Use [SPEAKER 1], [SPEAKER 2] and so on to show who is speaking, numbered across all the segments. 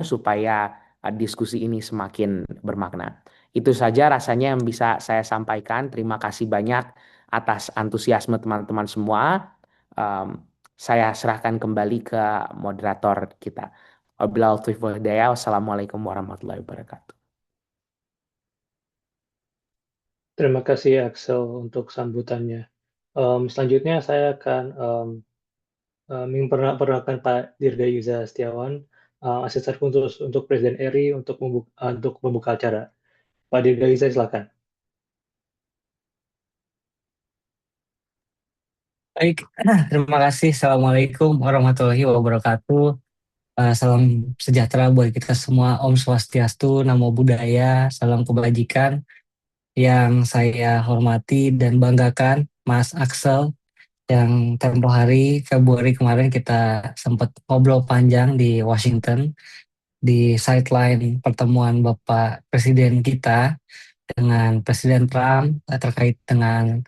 [SPEAKER 1] supaya diskusi ini semakin bermakna. Itu saja rasanya yang bisa saya sampaikan. Terima kasih banyak atas antusiasme teman-teman semua. Em, saya serahkan kembali ke moderator kita. Wabillahi taufiq wal hidayah. Wassalamualaikum warahmatullahi wabarakatuh.
[SPEAKER 2] Terima kasih Axel untuk sambutannya. Selanjutnya saya akan memperkenalkan Pak Dirga Yuza Setiawan, Asesor Khusus untuk Presiden RI untuk membuka acara. Pak Dirga Yuza, silakan.
[SPEAKER 3] Baik, terima kasih. Assalamualaikum warahmatullahi wabarakatuh. Salam sejahtera buat kita semua. Om Swastiastu, Namo Buddhaya, salam kebajikan. Yang saya hormati dan banggakan, Mas Axel, yang tempo hari Februari kemarin kita sempat ngobrol panjang di Washington, di sideline pertemuan Bapak Presiden kita dengan Presiden Trump terkait dengan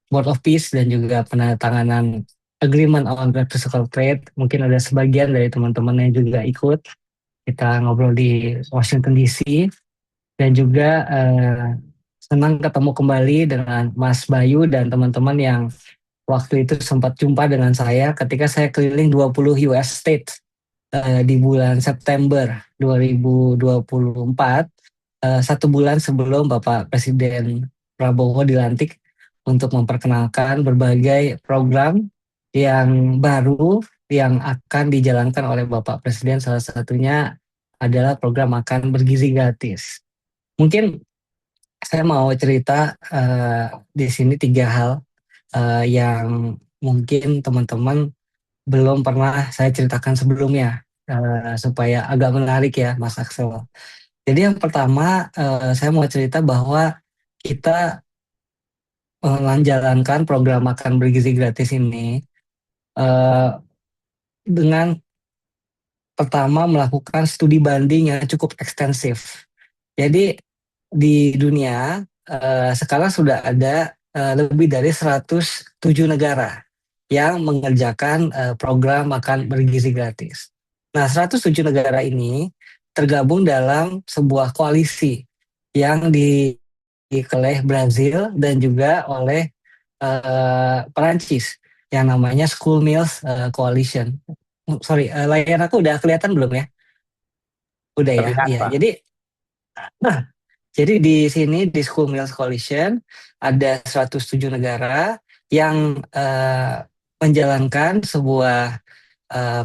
[SPEAKER 3] Board of Peace dan juga penandatanganan Agreement on Reciprocal Trade. Mungkin ada sebagian dari teman-teman yang juga ikut. Kita ngobrol di Washington DC dan juga senang ketemu kembali dengan Mas Bayu dan teman-teman yang waktu itu sempat jumpa dengan saya ketika saya keliling 20 US States di bulan September 2024, satu bulan sebelum Bapak Presiden Prabowo dilantik untuk memperkenalkan berbagai program yang baru yang akan dijalankan oleh Bapak Presiden. Salah satunya adalah program makan bergizi gratis. Mungkin saya mau cerita di sini tiga hal yang mungkin teman-teman belum pernah saya ceritakan sebelumnya, supaya agak menarik ya Mas Axel. Jadi yang pertama, saya mau cerita bahwa kita menjalankan program makan bergizi gratis ini eh, dengan pertama melakukan studi banding yang cukup ekstensif. Jadi di dunia sekarang sudah ada lebih dari 107 negara yang mengerjakan program makan bergizi gratis. Nah, 107 negara ini tergabung dalam sebuah koalisi yang oleh Brazil dan juga oleh Perancis yang namanya School Meals Coalition. Sorry, layar aku udah kelihatan belum ya? Udah ya,
[SPEAKER 1] Terlihat,
[SPEAKER 3] iya.
[SPEAKER 1] Pak.
[SPEAKER 3] Jadi di sini di School Meals Coalition ada 107 negara yang menjalankan sebuah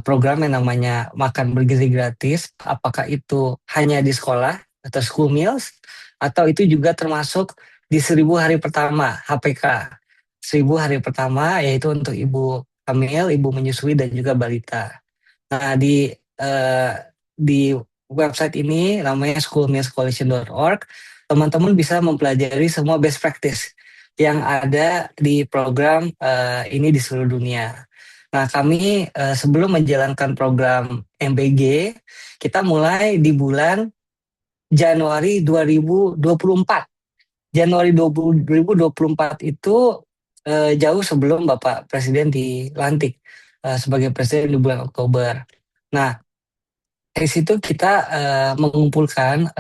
[SPEAKER 3] program yang namanya makan bergizi gratis. Apakah itu hanya di sekolah atau school meals atau itu juga termasuk di 1.000 hari pertama HPK. 1.000 hari pertama yaitu untuk ibu hamil, ibu menyusui dan juga balita. Nah, di website ini namanya schoolmealscoalition.org, teman-teman bisa mempelajari semua best practice yang ada di program ini di seluruh dunia. Nah, kami sebelum menjalankan program MBG, kita mulai di bulan Januari 2024. Januari 2024 itu jauh sebelum Bapak Presiden dilantik sebagai Presiden di bulan Oktober. Nah, dari situ kita mengumpulkan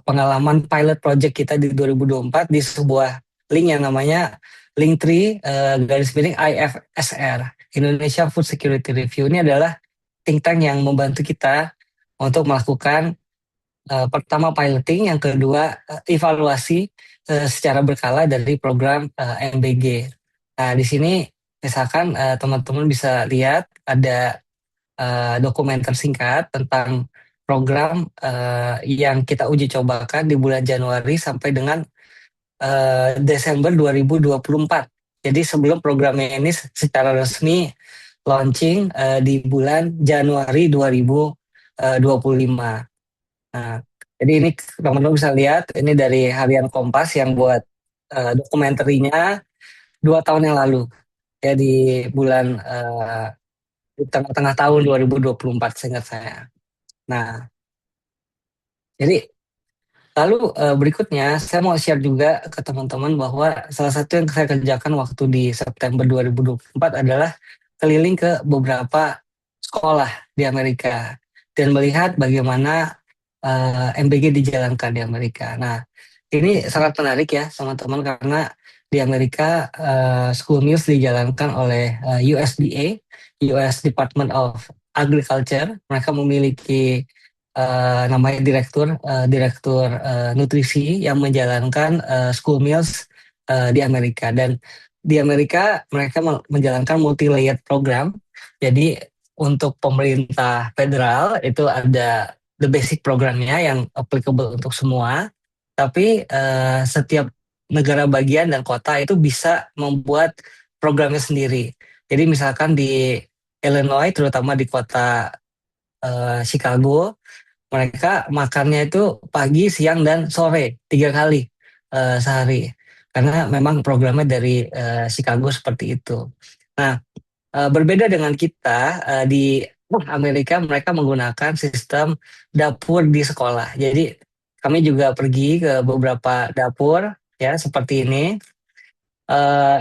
[SPEAKER 3] pengalaman pilot project kita di 2024 di sebuah link yang namanya Linktree garis miring IFSR, Indonesia Food Security Review. Ini adalah think tank yang membantu kita untuk melakukan pertama piloting, yang kedua evaluasi secara berkala dari program MBG. Nah, di sini misalkan teman-teman bisa lihat ada dokumenter singkat tentang program yang kita uji cobakan di bulan Januari sampai dengan Desember 2024. Jadi sebelum programnya ini secara resmi launching di bulan Januari 2025. Nah, jadi ini teman-teman bisa lihat ini dari harian Kompas yang buat dokumenterinya 2 tahun yang lalu ya di bulan di tengah-tengah tahun 2024 seingat saya. Nah, jadi lalu berikutnya saya mau share juga ke teman-teman bahwa salah satu yang saya kerjakan waktu di September 2024 adalah keliling ke beberapa sekolah di Amerika. dan melihat bagaimana MBG dijalankan di Amerika. Nah, ini sangat menarik ya teman-teman, karena di Amerika school meals dijalankan oleh USDA, US Department of Agriculture. Mereka memiliki namanya direktur nutrisi yang menjalankan school meals di Amerika. Dan di Amerika mereka menjalankan multi-layered program. Jadi untuk pemerintah federal itu ada the basic programnya yang applicable untuk semua, tapi setiap negara bagian dan kota itu bisa membuat programnya sendiri. Jadi misalkan di Illinois, terutama di kota Chicago, mereka makannya itu pagi, siang, dan sore 3 kali sehari. Karena memang programnya dari Chicago seperti itu. Nah, berbeda dengan kita di Amerika, mereka menggunakan sistem dapur di sekolah. Jadi kami juga pergi ke beberapa dapur ya seperti ini.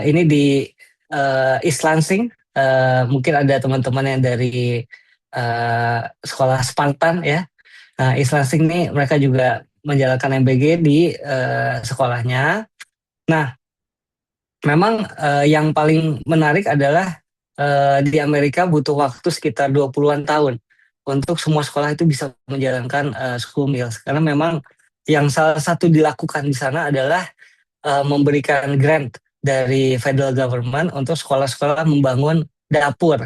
[SPEAKER 3] Ini di East Lansing. Mungkin ada teman-teman yang dari sekolah Spartan ya. Nah, East Lansing ini mereka juga menjalankan MBG di sekolahnya. Nah, memang yang paling menarik adalah di Amerika butuh waktu sekitar 20-an tahun untuk semua sekolah itu bisa menjalankan school meals. Karena memang yang salah satu dilakukan di sana adalah memberikan grant dari federal government untuk sekolah-sekolah membangun dapur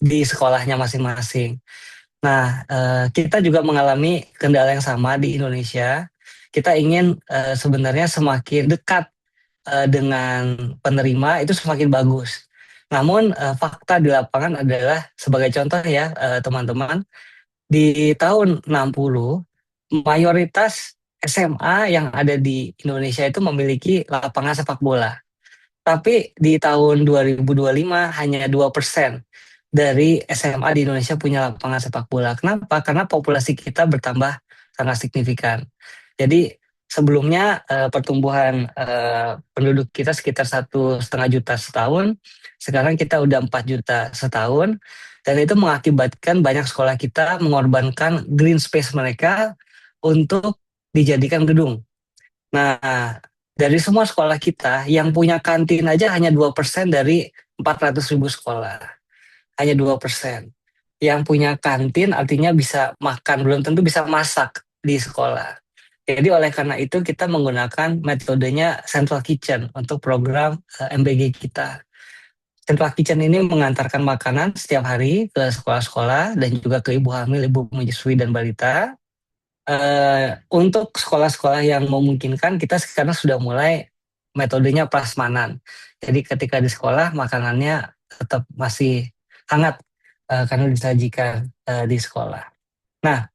[SPEAKER 3] di sekolahnya masing-masing. Nah, kita juga mengalami kendala yang sama di Indonesia. Kita ingin sebenarnya semakin dekat dengan penerima itu semakin bagus. Namun fakta di lapangan adalah sebagai contoh ya teman-teman, di tahun 60 mayoritas SMA yang ada di Indonesia itu memiliki lapangan sepak bola. Tapi di tahun 2025 hanya 2% dari SMA di Indonesia punya lapangan sepak bola. Kenapa? Karena populasi kita bertambah sangat signifikan. Jadi sebelumnya pertumbuhan penduduk kita sekitar 1,5 juta setahun, sekarang kita udah 4 juta setahun, dan itu mengakibatkan banyak sekolah kita mengorbankan green space mereka untuk dijadikan gedung. Nah, dari semua sekolah kita yang punya kantin aja hanya 2% dari 400.000 sekolah. Hanya 2%. Yang punya kantin artinya bisa makan, belum tentu bisa masak di sekolah. Jadi oleh karena itu kita menggunakan metodenya Central Kitchen untuk program MBG kita. Central Kitchen ini mengantarkan makanan setiap hari ke sekolah-sekolah dan juga ke ibu hamil, ibu menyusui, dan balita. Untuk sekolah-sekolah yang memungkinkan, kita sekarang sudah mulai metodenya prasmanan. Jadi ketika di sekolah makanannya tetap masih hangat karena disajikan di sekolah. Nah,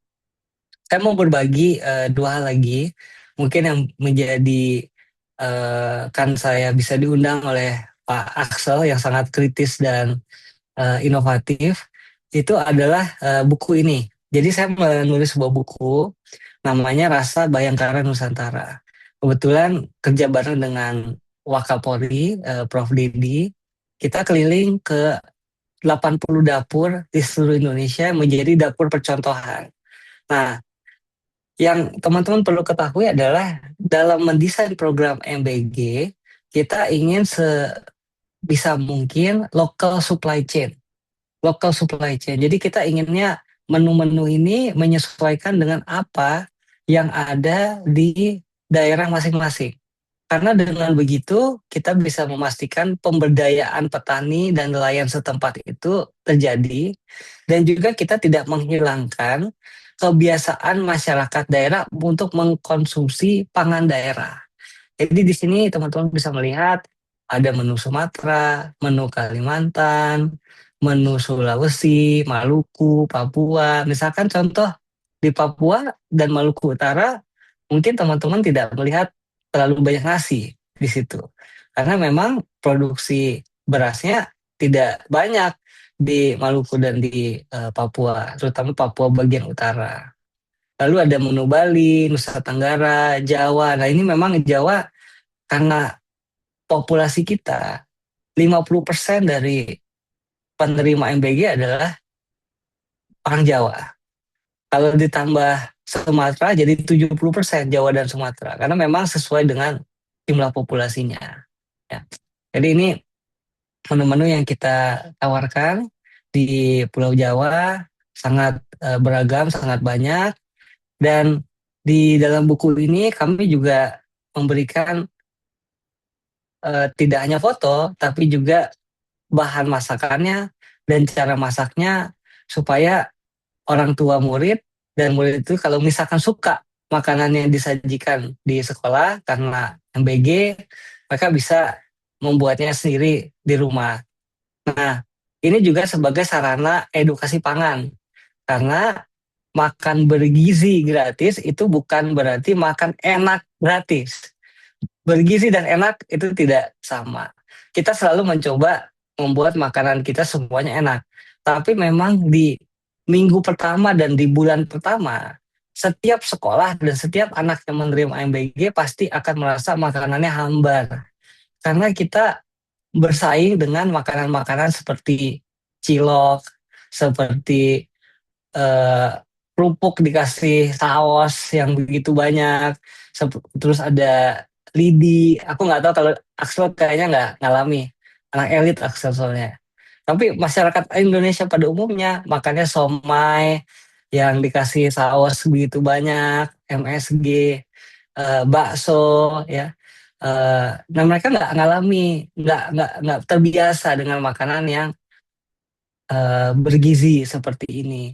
[SPEAKER 3] saya mau berbagi 2 hal lagi, mungkin yang menjadi kan saya bisa diundang oleh Pak Axel yang sangat kritis dan inovatif, itu adalah buku ini. Jadi saya menulis sebuah buku namanya Rasa Bayangkara Nusantara. Kebetulan kerja bareng dengan Wakapolri, Prof. Dedi, kita keliling ke 80 dapur di seluruh Indonesia menjadi dapur percontohan. Nah, yang teman-teman perlu ketahui adalah dalam mendesain program MBG, kita ingin sebisa mungkin local supply chain. Local supply chain. Jadi kita inginnya menu-menu ini menyesuaikan dengan apa yang ada di daerah masing-masing. Karena dengan begitu kita bisa memastikan pemberdayaan petani dan nelayan setempat itu terjadi, dan juga kita tidak menghilangkan kebiasaan masyarakat daerah untuk mengkonsumsi pangan daerah. Jadi di sini teman-teman bisa melihat ada menu Sumatera, menu Kalimantan, menu Sulawesi, Maluku, Papua. Misalkan contoh di Papua dan Maluku Utara, mungkin teman-teman tidak melihat terlalu banyak nasi di situ. Karena memang produksi berasnya tidak banyak di Maluku dan di Papua, terutama Papua bagian utara. Lalu ada menu Bali, Nusa Tenggara, Jawa. Nah, ini memang Jawa karena populasi kita 50% dari penerima MBG adalah orang Jawa. Kalau ditambah Sumatera jadi 70% Jawa dan Sumatera karena memang sesuai dengan jumlah populasinya. Ya. Jadi ini menu-menu yang kita tawarkan di Pulau Jawa sangat beragam, sangat banyak, dan di dalam buku ini kami juga memberikan tidak hanya foto tapi juga bahan masakannya dan cara masaknya supaya orang tua murid dan murid itu kalau misalkan suka makanan yang disajikan di sekolah karena MBG, mereka bisa membuatnya sendiri di rumah. Nah, ini juga sebagai sarana edukasi pangan karena makan bergizi gratis itu bukan berarti makan enak gratis. Bergizi dan enak itu tidak sama. Kita selalu mencoba membuat makanan kita semuanya enak. Tapi memang di minggu pertama dan di bulan pertama, setiap sekolah dan setiap anak yang menerima MBG pasti akan merasa makanannya hambar. Karena kita bersaing dengan makanan-makanan seperti cilok, seperti eh, kerupuk dikasih saus yang begitu banyak, terus ada lidi. Aku nggak tahu kalau Axel kayaknya nggak ngalami, anak elit Axel soalnya. Tapi masyarakat Indonesia pada umumnya makannya somai yang dikasih saus begitu banyak, MSG, bakso, ya. Nah mereka nggak ngalami, nggak terbiasa dengan makanan yang bergizi seperti ini.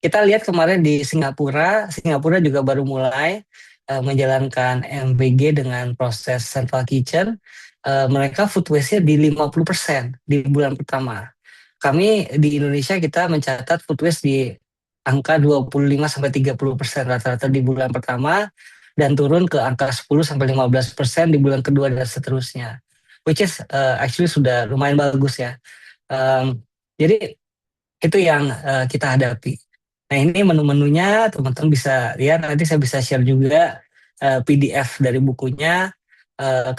[SPEAKER 3] Kita lihat kemarin di Singapura, Singapura juga baru mulai menjalankan MBG dengan proses central kitchen. Mereka food waste-nya di 50% di bulan pertama. Kami di Indonesia kita mencatat food waste di angka 25-30% rata-rata di bulan pertama dan turun ke angka 10-15% di bulan kedua dan seterusnya. Which is actually sudah lumayan bagus ya. Jadi itu yang kita hadapi. Nah ini menu-menunya teman-teman bisa lihat, nanti saya bisa share juga PDF dari bukunya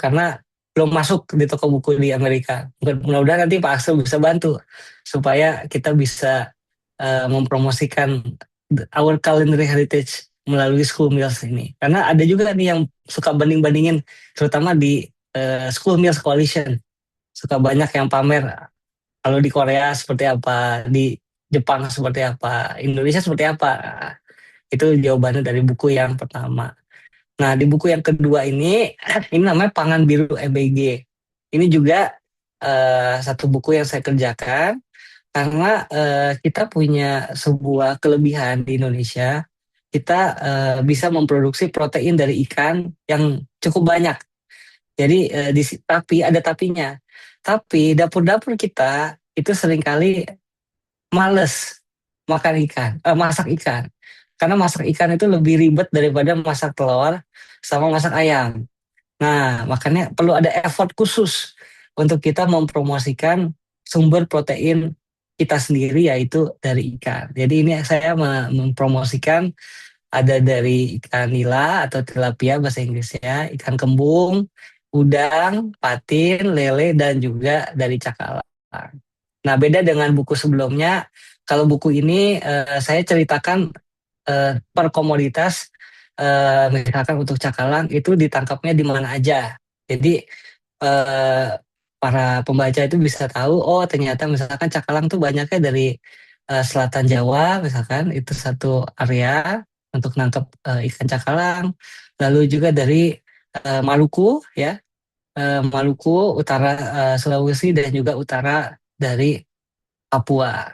[SPEAKER 3] karena belum masuk di toko buku di Amerika. Mudah-mudahan nanti Pak Axel bisa bantu supaya kita bisa mempromosikan our culinary heritage melalui school meals ini. Karena ada juga nih yang suka banding-bandingin, terutama di School Meals Coalition. Suka banyak yang pamer kalau di Korea seperti apa, di Jepang seperti apa, Indonesia seperti apa. Itu jawabannya dari buku yang pertama. Nah, di buku yang kedua ini namanya Pangan Biru MBG. Ini juga satu buku yang saya kerjakan karena kita punya sebuah kelebihan di Indonesia. Kita bisa memproduksi protein dari ikan yang cukup banyak. Jadi tapi ada tapinya. Tapi dapur-dapur kita itu seringkali males masak ikan. Karena masak ikan itu lebih ribet daripada masak telur sama masak ayam. Nah, makanya perlu ada effort khusus untuk kita mempromosikan sumber protein kita sendiri yaitu dari ikan. Jadi ini saya mempromosikan ada dari ikan nila atau tilapia bahasa Inggrisnya, ikan kembung, udang, patin, lele, dan juga dari cakalang. Nah, beda dengan buku sebelumnya, kalau buku ini saya ceritakan per komoditas, misalkan untuk cakalang itu ditangkapnya di mana aja. Jadi eh, para pembaca itu bisa tahu, oh ternyata misalkan cakalang tuh banyaknya dari selatan Jawa, misalkan itu satu area untuk nangkep ikan cakalang. Lalu juga dari Maluku, ya, Maluku, utara Sulawesi dan juga utara dari Papua.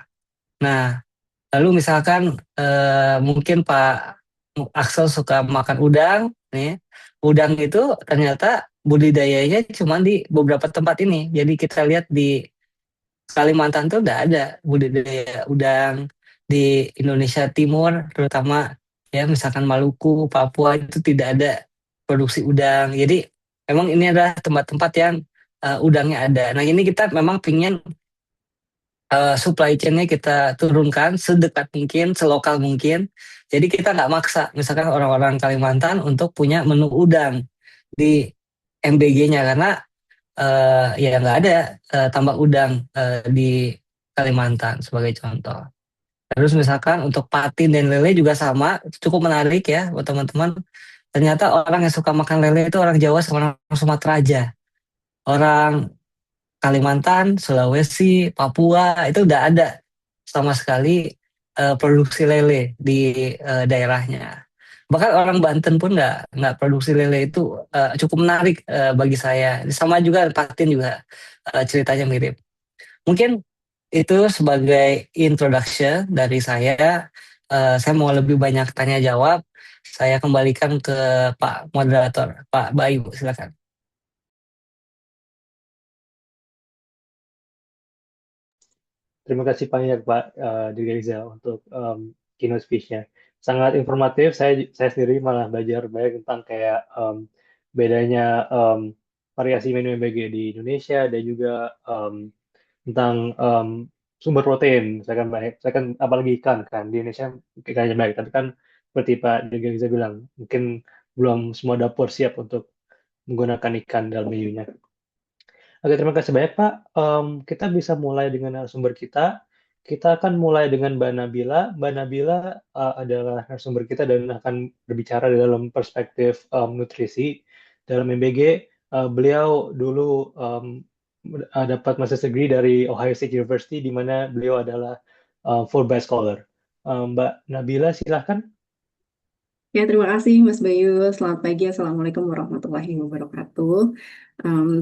[SPEAKER 3] Nah, lalu misalkan mungkin Pak Axel suka makan udang, nih. Udang itu ternyata budidayanya cuma di beberapa tempat ini. Jadi kita lihat di Kalimantan tuh udah ada budidaya udang, di Indonesia Timur terutama ya misalkan Maluku, Papua itu tidak ada produksi udang. Jadi memang ini adalah tempat-tempat yang udangnya ada. Nah ini kita memang pingin supply chain-nya kita turunkan sedekat mungkin, selokal mungkin. Jadi kita nggak maksa, misalkan orang-orang Kalimantan untuk punya menu udang di MBG-nya karena ya nggak ada tambak udang di Kalimantan sebagai contoh. Terus misalkan untuk patin dan lele juga sama, cukup menarik ya buat teman-teman. Ternyata orang yang suka makan lele itu orang Jawa sama orang Sumatera aja. Orang Kalimantan, Sulawesi, Papua itu udah ada sama sekali produksi lele di daerahnya. Bahkan orang Banten pun nggak produksi lele itu cukup menarik bagi saya. Sama juga patin juga ceritanya mirip. Mungkin itu sebagai introduction dari saya. Saya mau lebih banyak tanya jawab. Saya kembalikan ke Pak Moderator, Pak Bayu, silakan.
[SPEAKER 2] Terima kasih banyak Pak Dirgaiza untuk keynote speech-nya. Sangat informatif. Saya sendiri malah belajar banyak tentang kayak bedanya variasi menu MBG di Indonesia dan juga tentang sumber protein. Saya kan apalagi ikan kan di Indonesia ikannya baik, tapi kan seperti Pak Dirgaiza bilang, mungkin belum semua dapur siap untuk menggunakan ikan dalam menunya. Oke, terima kasih banyak Pak. Kita bisa mulai dengan narasumber kita. Kita akan mulai dengan Mbak Nabila. Mbak Nabila adalah narasumber kita dan akan berbicara dalam perspektif nutrisi dalam MBG. Beliau dulu dapat master's degree dari Ohio State University, di mana beliau adalah Fulbright Scholar. Mbak Nabila, silahkan.
[SPEAKER 4] Ya, terima kasih Mas Bayu. Selamat pagi. Assalamualaikum warahmatullahi wabarakatuh.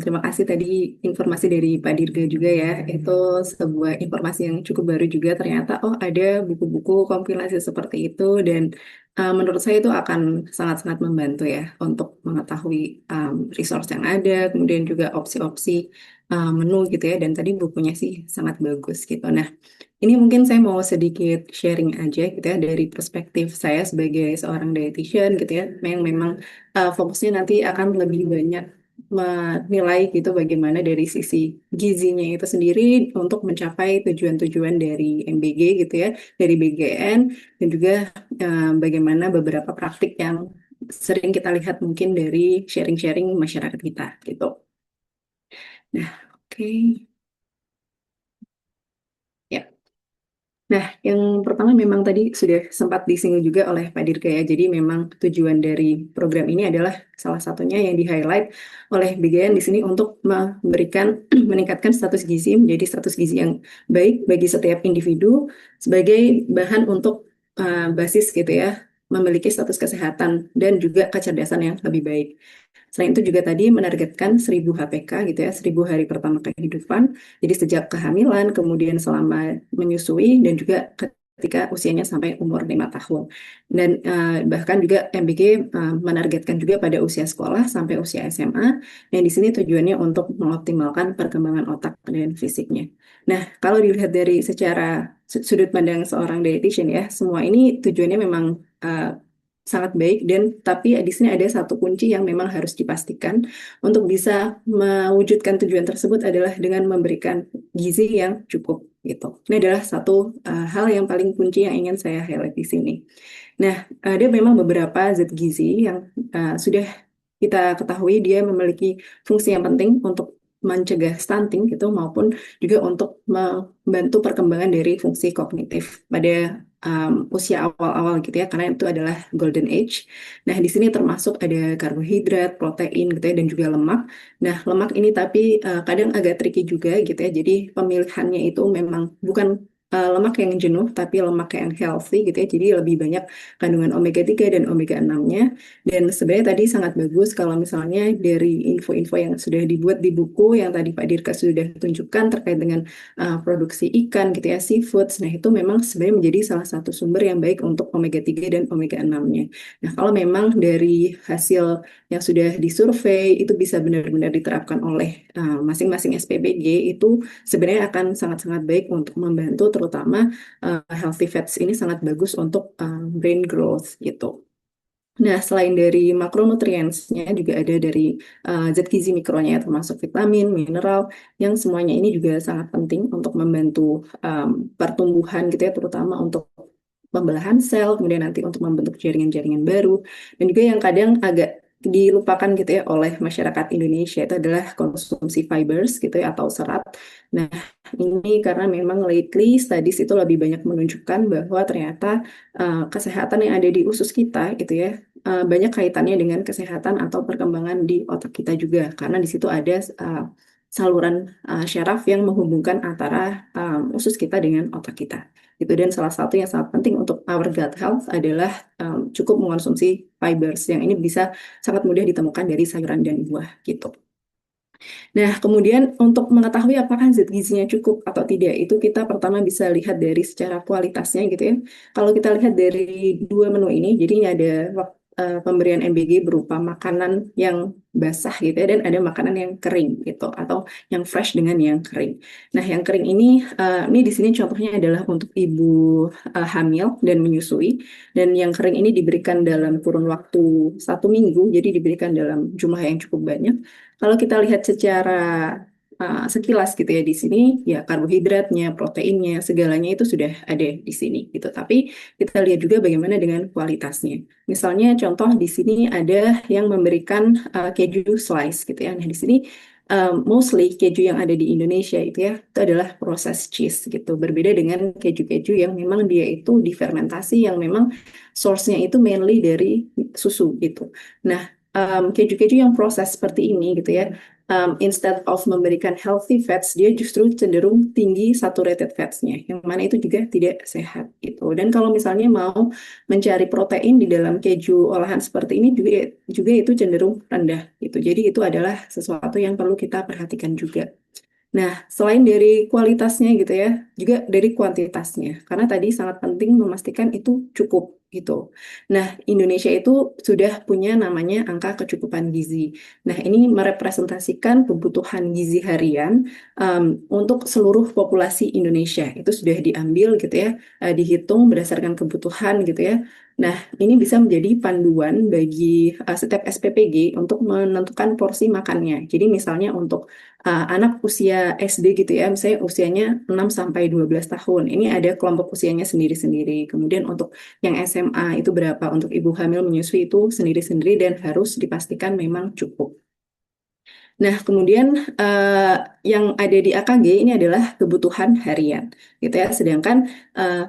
[SPEAKER 4] Terima kasih tadi informasi dari Pak Dirga juga ya. Itu sebuah informasi yang cukup baru juga. Ternyata, oh ada buku-buku kompilasi seperti itu. Dan menurut saya itu akan sangat-sangat membantu ya untuk mengetahui resource yang ada. Kemudian juga opsi-opsi menu gitu ya. Dan tadi bukunya sih sangat bagus gitu. Nah, ini mungkin saya mau sedikit sharing aja gitu ya dari perspektif saya sebagai seorang dietitian gitu ya, yang memang fokusnya nanti akan lebih banyak menilai gitu bagaimana dari sisi gizinya itu sendiri untuk mencapai tujuan-tujuan dari MBG gitu ya, dari BGN dan juga bagaimana beberapa praktik yang sering kita lihat mungkin dari sharing-sharing masyarakat kita gitu. Nah, oke. Ya. Nah, yang pertama memang tadi sudah sempat disinggung juga oleh Pak Dirga ya. Jadi memang tujuan dari program ini adalah salah satunya yang di-highlight oleh BGN di sini untuk memberikan meningkatkan status gizi menjadi status gizi yang baik bagi setiap individu sebagai bahan untuk basis gitu ya, memiliki status kesehatan dan juga kecerdasan yang lebih baik. Selain itu juga tadi menargetkan 1000 HPK gitu ya, 1000 hari pertama kehidupan. Jadi sejak kehamilan, kemudian selama menyusui, dan juga ketika usianya sampai umur 5 tahun. Dan bahkan juga MBG menargetkan juga pada usia sekolah sampai usia SMA. Dan di sini tujuannya untuk mengoptimalkan perkembangan otak dan fisiknya. Nah, kalau dilihat dari secara sudut pandang seorang dietitian ya, semua ini tujuannya memang sangat baik, dan tapi di sini ada satu kunci yang memang harus dipastikan untuk bisa mewujudkan tujuan tersebut adalah dengan memberikan gizi yang cukup gitu. Ini adalah satu hal yang paling kunci yang ingin saya highlight di sini. Nah, ada memang beberapa zat gizi yang sudah kita ketahui dia memiliki fungsi yang penting untuk mencegah stunting gitu maupun juga untuk membantu perkembangan dari fungsi kognitif pada usia awal-awal gitu ya, karena itu adalah golden age. Nah, di sini termasuk ada karbohidrat, protein gitu ya, dan juga lemak. Nah, lemak ini tapi kadang agak tricky juga gitu ya. Jadi pemilihannya itu memang bukan lemak yang jenuh, tapi lemak yang healthy gitu ya. Jadi lebih banyak kandungan omega 3 dan omega 6-nya. Dan sebenarnya tadi sangat bagus kalau misalnya dari info-info yang sudah dibuat di buku yang tadi Pak Dirka sudah tunjukkan terkait dengan produksi ikan gitu ya, seafood. Nah, itu memang sebenarnya menjadi salah satu sumber yang baik untuk omega 3 dan omega 6-nya. Nah, kalau memang dari hasil yang sudah disurvei itu bisa benar-benar diterapkan oleh masing-masing SPBG, itu sebenarnya akan sangat-sangat baik untuk membantu terutama healthy fats ini sangat bagus untuk brain growth gitu. Nah, selain dari makronutriensnya juga ada dari zat gizi mikronya termasuk vitamin, mineral yang semuanya ini juga sangat penting untuk membantu pertumbuhan gitu ya, terutama untuk pembelahan sel, kemudian nanti untuk membentuk jaringan-jaringan baru, dan juga yang kadang agak dilupakan gitu ya oleh masyarakat Indonesia itu adalah konsumsi fibers gitu ya atau serat. Nah, ini karena memang lately studies itu lebih banyak menunjukkan bahwa ternyata kesehatan yang ada di usus kita gitu ya banyak kaitannya dengan kesehatan atau perkembangan di otak kita juga karena di situ ada saluran syaraf yang menghubungkan antara usus kita dengan otak kita. Itu dan salah satu yang sangat penting untuk our gut health adalah cukup mengonsumsi fibers yang ini bisa sangat mudah ditemukan dari sayuran dan buah gitu. Nah, kemudian untuk mengetahui apakah zat gizinya cukup atau tidak, itu kita pertama bisa lihat dari secara kualitasnya gitu ya. Kalau kita lihat dari dua menu ini, jadi ini ada pemberian MBG berupa makanan yang basah gitu ya, dan ada makanan yang kering gitu, atau yang fresh dengan yang kering. Nah, yang kering ini di sini contohnya adalah untuk ibu hamil dan menyusui, dan yang kering ini diberikan dalam kurun waktu 1 minggu, jadi diberikan dalam jumlah yang cukup banyak. Kalau kita lihat secara sekilas gitu ya di sini, ya karbohidratnya, proteinnya, segalanya itu sudah ada di sini gitu. Tapi kita lihat juga bagaimana dengan kualitasnya. Misalnya contoh di sini ada yang memberikan keju slice gitu ya. Nah di sini mostly keju yang ada di Indonesia itu ya itu adalah proses cheese gitu. Berbeda dengan keju-keju yang memang dia itu difermentasi yang memang source-nya itu mainly dari susu gitu. Nah keju-keju yang proses seperti ini gitu ya, instead of memberikan healthy fats, dia justru cenderung tinggi saturated fats-nya, yang mana itu juga tidak sehat gitu. Dan kalau misalnya mau mencari protein di dalam keju olahan seperti ini juga itu cenderung rendah gitu. Jadi itu adalah sesuatu yang perlu kita perhatikan juga. Nah, selain dari kualitasnya gitu ya, juga dari kuantitasnya. Karena tadi sangat penting memastikan itu cukup gitu. Nah, Indonesia itu sudah punya namanya angka kecukupan gizi. Nah, ini merepresentasikan kebutuhan gizi harian untuk seluruh populasi Indonesia. Itu sudah diambil gitu ya, dihitung berdasarkan kebutuhan gitu ya. Nah, ini bisa menjadi panduan bagi setiap SPPG untuk menentukan porsi makannya. Jadi misalnya untuk anak usia SD gitu ya, misalnya usianya 6 sampai 12 tahun. Ini ada kelompok usianya sendiri-sendiri. Kemudian untuk yang SMA itu berapa, untuk ibu hamil menyusui itu sendiri-sendiri dan harus dipastikan memang cukup. Nah, kemudian yang ada di AKG ini adalah kebutuhan harian, gitu ya. Sedangkan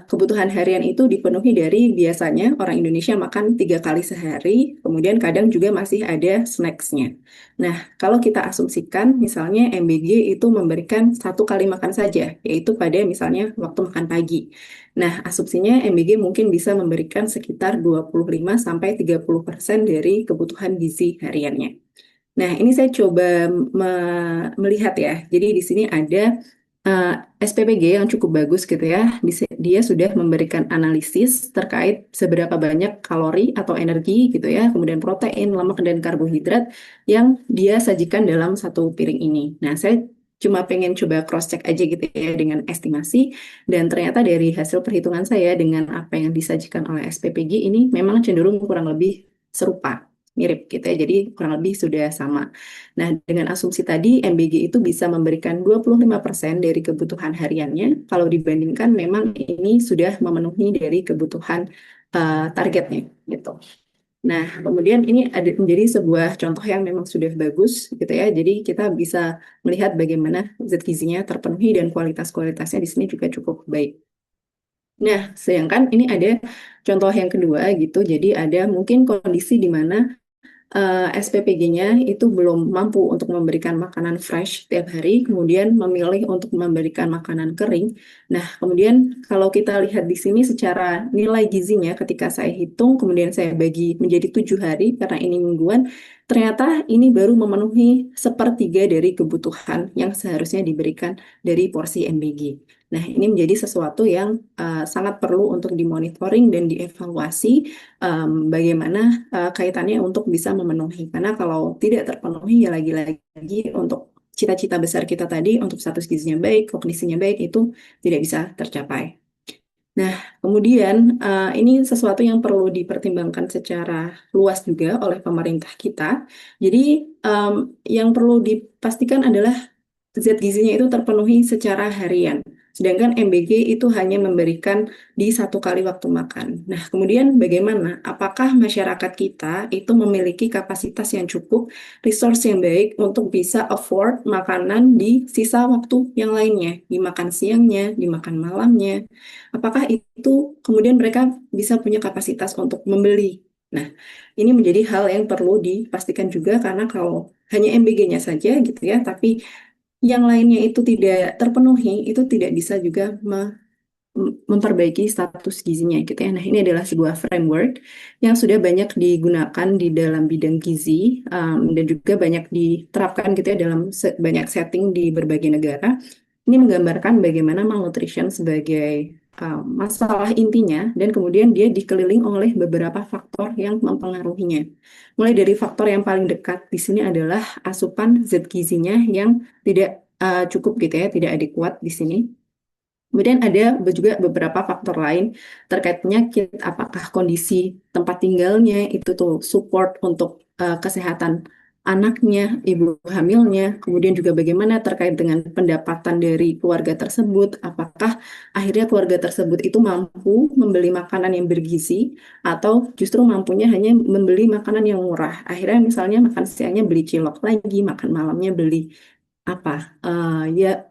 [SPEAKER 4] kebutuhan harian itu dipenuhi dari biasanya orang Indonesia makan 3 kali sehari, kemudian kadang juga masih ada snacks-nya. Nah, kalau kita asumsikan misalnya MBG itu memberikan 1 kali makan saja, yaitu pada misalnya waktu makan pagi. Nah, asumsinya MBG mungkin bisa memberikan sekitar 25-30% dari kebutuhan gizi hariannya. Nah, ini saya coba melihat ya. Jadi di sini ada SPPG yang cukup bagus gitu ya. Dia sudah memberikan analisis terkait seberapa banyak kalori atau energi gitu ya, kemudian protein, lemak, dan karbohidrat yang dia sajikan dalam satu piring ini. Nah, saya cuma pengen coba cross-check aja gitu ya dengan estimasi. Dan ternyata dari hasil perhitungan saya dengan apa yang disajikan oleh SPPG ini memang cenderung kurang lebih serupa, mirip gitu ya, jadi kurang lebih sudah sama. Nah, dengan asumsi tadi, MBG itu bisa memberikan 25% dari kebutuhan hariannya, kalau dibandingkan memang ini sudah memenuhi dari kebutuhan targetnya gitu. Nah, kemudian ini ada menjadi sebuah contoh yang memang sudah bagus gitu ya, jadi kita bisa melihat bagaimana zat gizinya terpenuhi dan kualitasnya di sini juga cukup baik. Nah, sedangkan ini ada contoh yang kedua gitu, jadi ada mungkin kondisi di mana SPPG-nya itu belum mampu untuk memberikan makanan fresh tiap hari, kemudian memilih untuk memberikan makanan kering. Nah, kemudian kalau kita lihat di sini secara nilai gizinya, ketika saya hitung, kemudian saya bagi menjadi 7 hari, karena ini mingguan, ternyata ini baru memenuhi 1/3 dari kebutuhan yang seharusnya diberikan dari porsi MBG. Nah, ini menjadi sesuatu yang sangat perlu untuk dimonitoring dan dievaluasi bagaimana kaitannya untuk bisa memenuhi. Karena kalau tidak terpenuhi ya lagi-lagi untuk cita-cita besar kita tadi untuk status gizinya baik, kognisinya baik itu tidak bisa tercapai. Nah, kemudian ini sesuatu yang perlu dipertimbangkan secara luas juga oleh pemerintah kita. Jadi yang perlu dipastikan adalah zat gizinya itu terpenuhi secara harian. Sedangkan MBG itu hanya memberikan di 1 kali waktu makan. Nah, kemudian bagaimana? Apakah masyarakat kita itu memiliki kapasitas yang cukup, resource yang baik untuk bisa afford makanan di sisa waktu yang lainnya, dimakan siangnya, dimakan malamnya. Apakah itu kemudian mereka bisa punya kapasitas untuk membeli? Nah, ini menjadi hal yang perlu dipastikan juga karena kalau hanya MBG-nya saja gitu ya, tapi yang lainnya itu tidak terpenuhi, itu tidak bisa juga memperbaiki status gizinya gitu ya. Nah, ini adalah sebuah framework yang sudah banyak digunakan di dalam bidang gizi dan juga banyak diterapkan gitu ya dalam banyak setting di berbagai negara. Ini menggambarkan bagaimana malnutrition sebagai masalah intinya dan kemudian dia dikeliling oleh beberapa faktor yang mempengaruhinya. Mulai dari faktor yang paling dekat di sini adalah asupan zat gizinya yang tidak cukup gitu ya, tidak adekuat di sini. Kemudian ada juga beberapa faktor lain terkait penyakit, apakah kondisi tempat tinggalnya itu tuh support untuk kesehatan anaknya, ibu hamilnya, kemudian juga bagaimana terkait dengan pendapatan dari keluarga tersebut, apakah akhirnya keluarga tersebut itu mampu membeli makanan yang bergizi atau justru mampunya hanya membeli makanan yang murah. Akhirnya misalnya makan siangnya beli cilok lagi, makan malamnya beli apa ya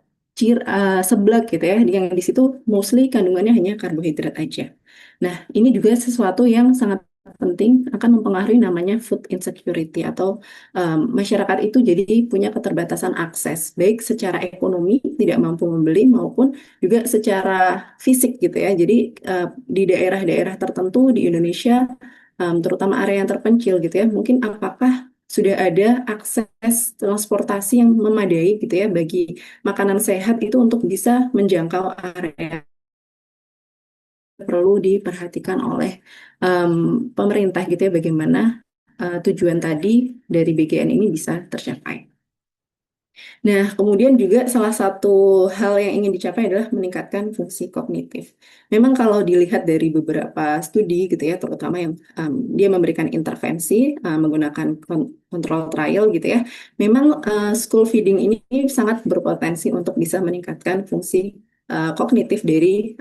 [SPEAKER 4] seblak gitu ya yang di situ mostly kandungannya hanya karbohidrat aja. Nah, ini juga sesuatu yang sangat penting akan mempengaruhi namanya food insecurity atau masyarakat itu jadi punya keterbatasan akses baik secara ekonomi tidak mampu membeli maupun juga secara fisik gitu ya. Jadi di daerah-daerah tertentu di Indonesia terutama area yang terpencil gitu ya, mungkin apakah sudah ada akses transportasi yang memadai gitu ya bagi makanan sehat itu untuk bisa menjangkau area perlu diperhatikan oleh pemerintah gitu ya bagaimana tujuan tadi dari BGN ini bisa tercapai. Nah, kemudian juga salah satu hal yang ingin dicapai adalah meningkatkan fungsi kognitif. Memang kalau dilihat dari beberapa studi gitu ya, terutama yang dia memberikan intervensi menggunakan kontrol trial gitu ya, memang school feeding ini sangat berpotensi untuk bisa meningkatkan fungsi kognitif dari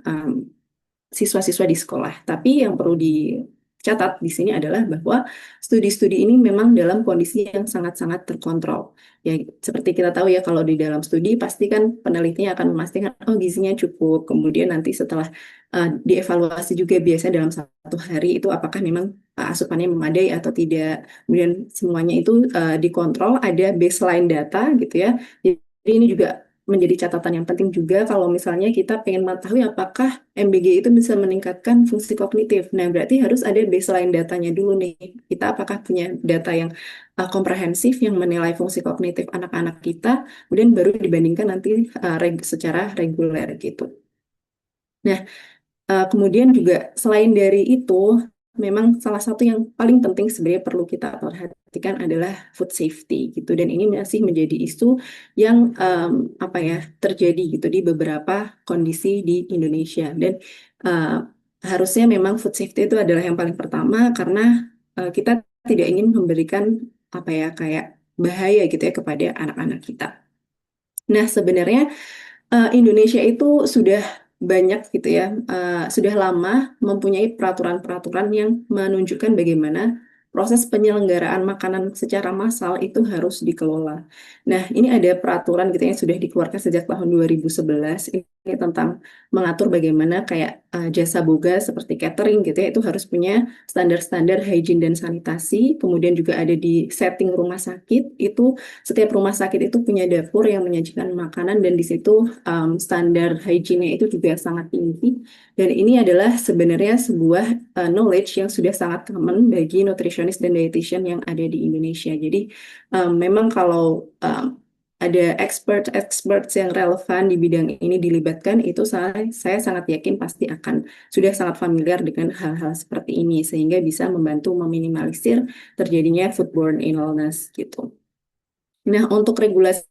[SPEAKER 4] siswa-siswa di sekolah. Tapi yang perlu dicatat di sini adalah bahwa studi-studi ini memang dalam kondisi yang sangat-sangat terkontrol. Ya, seperti kita tahu ya kalau di dalam studi pasti kan penelitinya akan memastikan oh gizinya cukup. Kemudian nanti setelah dievaluasi juga biasanya dalam 1 hari itu apakah memang asupannya memadai atau tidak. Kemudian semuanya itu dikontrol, ada baseline data gitu ya. Jadi ini juga menjadi catatan yang penting juga kalau misalnya kita pengen mengetahui apakah MBG itu bisa meningkatkan fungsi kognitif. Nah, berarti harus ada baseline datanya dulu nih. Kita apakah punya data yang komprehensif yang menilai fungsi kognitif anak-anak kita, kemudian baru dibandingkan nanti secara reguler gitu. Nah, kemudian juga selain dari itu, memang salah satu yang paling penting sebenarnya perlu kita perhatikan adalah food safety gitu. Dan ini masih menjadi isu yang apa ya terjadi gitu di beberapa kondisi di Indonesia. Dan harusnya memang food safety itu adalah yang paling pertama karena kita tidak ingin memberikan apa ya kayak bahaya gitu ya kepada anak-anak kita. Nah, sebenarnya Indonesia itu sudah banyak gitu ya, sudah lama mempunyai peraturan-peraturan yang menunjukkan bagaimana proses penyelenggaraan makanan secara massal itu harus dikelola. Nah, ini ada peraturan gitu yang sudah dikeluarkan sejak tahun 2011 ini tentang mengatur bagaimana kayak jasa boga seperti catering gitu ya, itu harus punya standar-standar hygiene dan sanitasi. Kemudian juga ada di setting rumah sakit, itu setiap rumah sakit itu punya dapur yang menyajikan makanan dan di situ standar hygiene-nya itu juga sangat tinggi. Dan ini adalah sebenarnya sebuah knowledge yang sudah sangat common bagi nutritionist dan dietitian yang ada di Indonesia. Jadi memang kalau ada expert yang relevan di bidang ini dilibatkan, itu saya sangat yakin pasti akan sudah sangat familiar dengan hal-hal seperti ini sehingga bisa membantu meminimalisir terjadinya foodborne illness gitu. Nah, untuk regulasi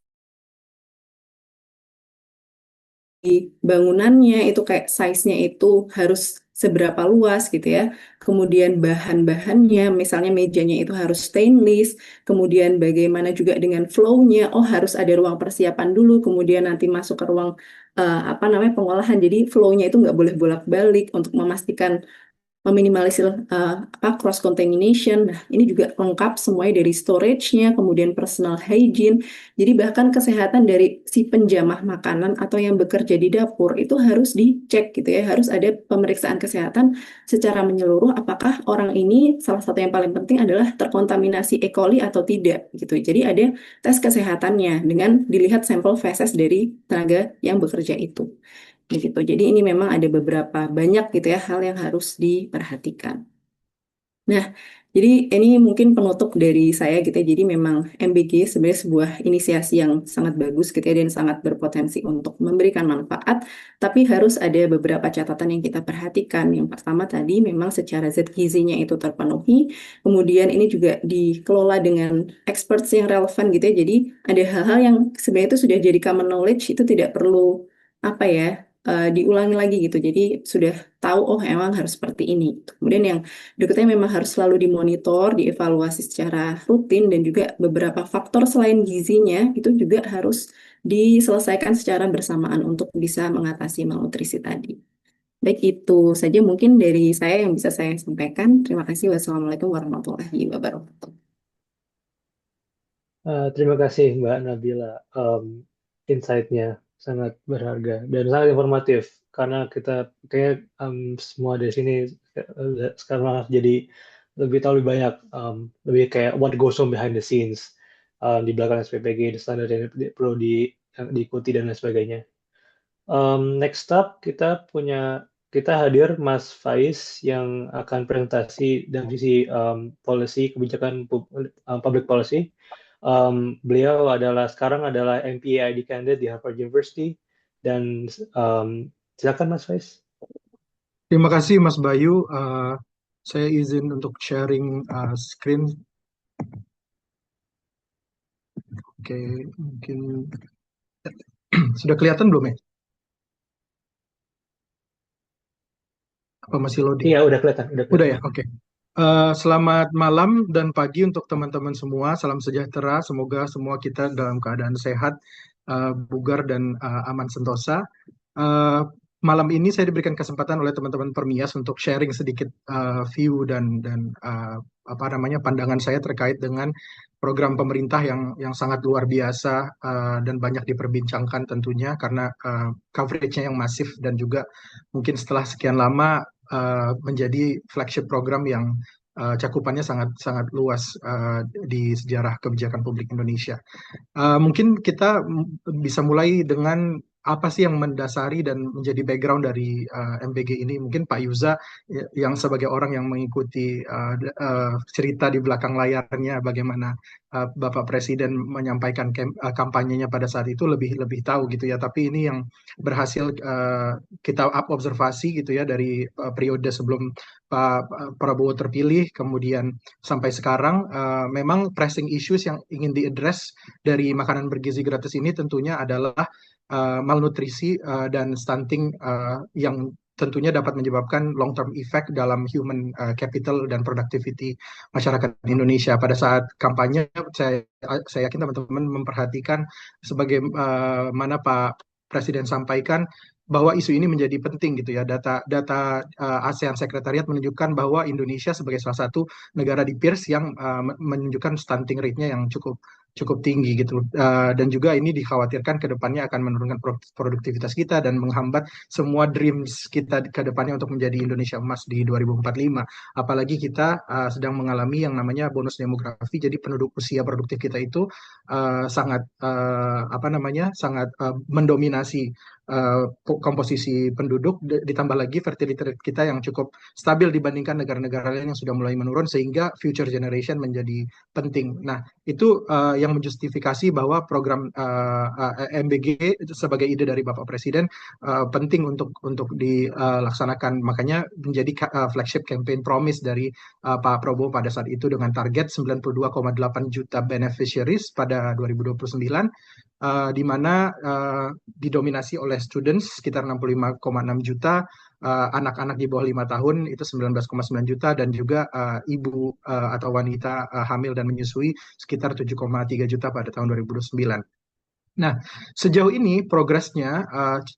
[SPEAKER 4] bangunannya itu kayak size-nya itu harus seberapa luas gitu ya. Kemudian bahan-bahannya, misalnya mejanya itu harus stainless. Kemudian bagaimana juga dengan flow-nya. Oh, harus ada ruang persiapan dulu, kemudian nanti masuk ke ruang apa namanya pengolahan. Jadi flow-nya itu nggak boleh bolak-balik untuk memastikan meminimalisir apa cross contamination. Nah, ini juga lengkap semuanya dari storage-nya, kemudian personal hygiene. Jadi bahkan kesehatan dari si penjamah makanan atau yang bekerja di dapur itu harus dicek gitu ya, harus ada pemeriksaan kesehatan secara menyeluruh apakah orang ini salah satu yang paling penting adalah terkontaminasi E. coli atau tidak gitu. Jadi ada tes kesehatannya dengan dilihat sampel feses dari tenaga yang bekerja itu gitu. Jadi ini memang ada beberapa banyak gitu ya hal yang harus diperhatikan. Nah, jadi ini mungkin penutup dari saya gitu ya. Jadi memang MBG sebenarnya sebuah inisiasi yang sangat bagus gitu ya dan sangat berpotensi untuk memberikan manfaat, tapi harus ada beberapa catatan yang kita perhatikan. Yang pertama tadi memang secara zat gizinya itu terpenuhi, kemudian ini juga dikelola dengan experts yang relevan gitu ya. Jadi ada hal-hal yang sebenarnya itu sudah jadi common knowledge, itu tidak perlu apa ya diulangi lagi gitu. Jadi sudah tahu oh emang harus seperti ini. Kemudian yang berikutnya memang harus selalu dimonitor, dievaluasi secara rutin dan juga beberapa faktor selain gizinya itu juga harus diselesaikan secara bersamaan untuk bisa mengatasi malnutrisi tadi. Baik, itu saja mungkin dari saya yang bisa saya sampaikan. Terima kasih. Wassalamualaikum warahmatullahi wabarakatuh.
[SPEAKER 2] Terima kasih Mbak Nabila. Insight-nya sangat berharga dan sangat informatif karena kita kayak semua dari sini sekarang jadi lebih tahu lebih banyak, lebih kayak what goes on behind the scenes di belakang SPPG, di standar yang perlu diikuti dan lain sebagainya. Next up kita hadir Mas Faiz yang akan presentasi dari sisi policy kebijakan public policy. Beliau sekarang adalah MPAID candidate di Harvard University dan silakan Mas Faiz.
[SPEAKER 5] Terima kasih Mas Bayu. Saya izin untuk sharing screen. Oke, mungkin sudah kelihatan belum ya? Apa masih loading?
[SPEAKER 2] Iya, udah kelihatan.
[SPEAKER 5] Udah ya, oke. Selamat malam dan pagi untuk teman-teman semua. Salam sejahtera. Semoga semua kita dalam keadaan sehat, bugar dan aman sentosa. Malam ini saya diberikan kesempatan oleh teman-teman Permias untuk sharing sedikit view dan pandangan saya terkait dengan program pemerintah yang sangat luar biasa dan banyak diperbincangkan tentunya karena coverage-nya yang masif dan juga mungkin setelah sekian lama menjadi flagship program yang cakupannya sangat sangat luas di sejarah kebijakan publik Indonesia. Mungkin kita bisa mulai dengan apa sih yang mendasari dan menjadi background dari MBG ini. Mungkin Pak Yuza yang sebagai orang yang mengikuti cerita di belakang layarnya bagaimana Bapak Presiden menyampaikan kampanyenya pada saat itu lebih tahu gitu ya. Tapi ini yang berhasil kita observasi gitu ya dari periode sebelum Pak Prabowo terpilih kemudian sampai sekarang memang pressing issues yang ingin diaddress dari makanan bergizi gratis ini tentunya adalah malnutrisi dan stunting yang tentunya dapat menyebabkan long term effect dalam human capital dan productivity masyarakat Indonesia. Pada saat kampanye saya yakin teman-teman memperhatikan sebagaimana Pak Presiden sampaikan bahwa isu ini menjadi penting gitu ya. Data ASEAN Sekretariat menunjukkan bahwa Indonesia sebagai salah satu negara di peers yang menunjukkan stunting rate-nya yang cukup tinggi gitu. Dan juga ini dikhawatirkan ke depannya akan menurunkan produktivitas kita dan menghambat semua dreams kita ke depannya untuk menjadi Indonesia emas di 2045. Apalagi kita sedang mengalami yang namanya bonus demografi, jadi penduduk usia produktif kita itu sangat sangat mendominasi komposisi penduduk, ditambah lagi fertility rate kita yang cukup stabil dibandingkan negara-negara lain yang sudah mulai menurun, sehingga future generation menjadi penting. Nah, itu yang menjustifikasi bahwa program MBG sebagai ide dari Bapak Presiden penting untuk dilaksanakan. Makanya menjadi flagship campaign promise dari Pak Prabowo pada saat itu dengan target 92,8 juta beneficiaries pada 2029. Di mana didominasi oleh students sekitar 65,6 juta, anak-anak di bawah 5 tahun itu 19,9 juta, dan juga ibu atau wanita hamil dan menyusui sekitar 7,3 juta pada tahun 2009. Nah, sejauh ini progresnya,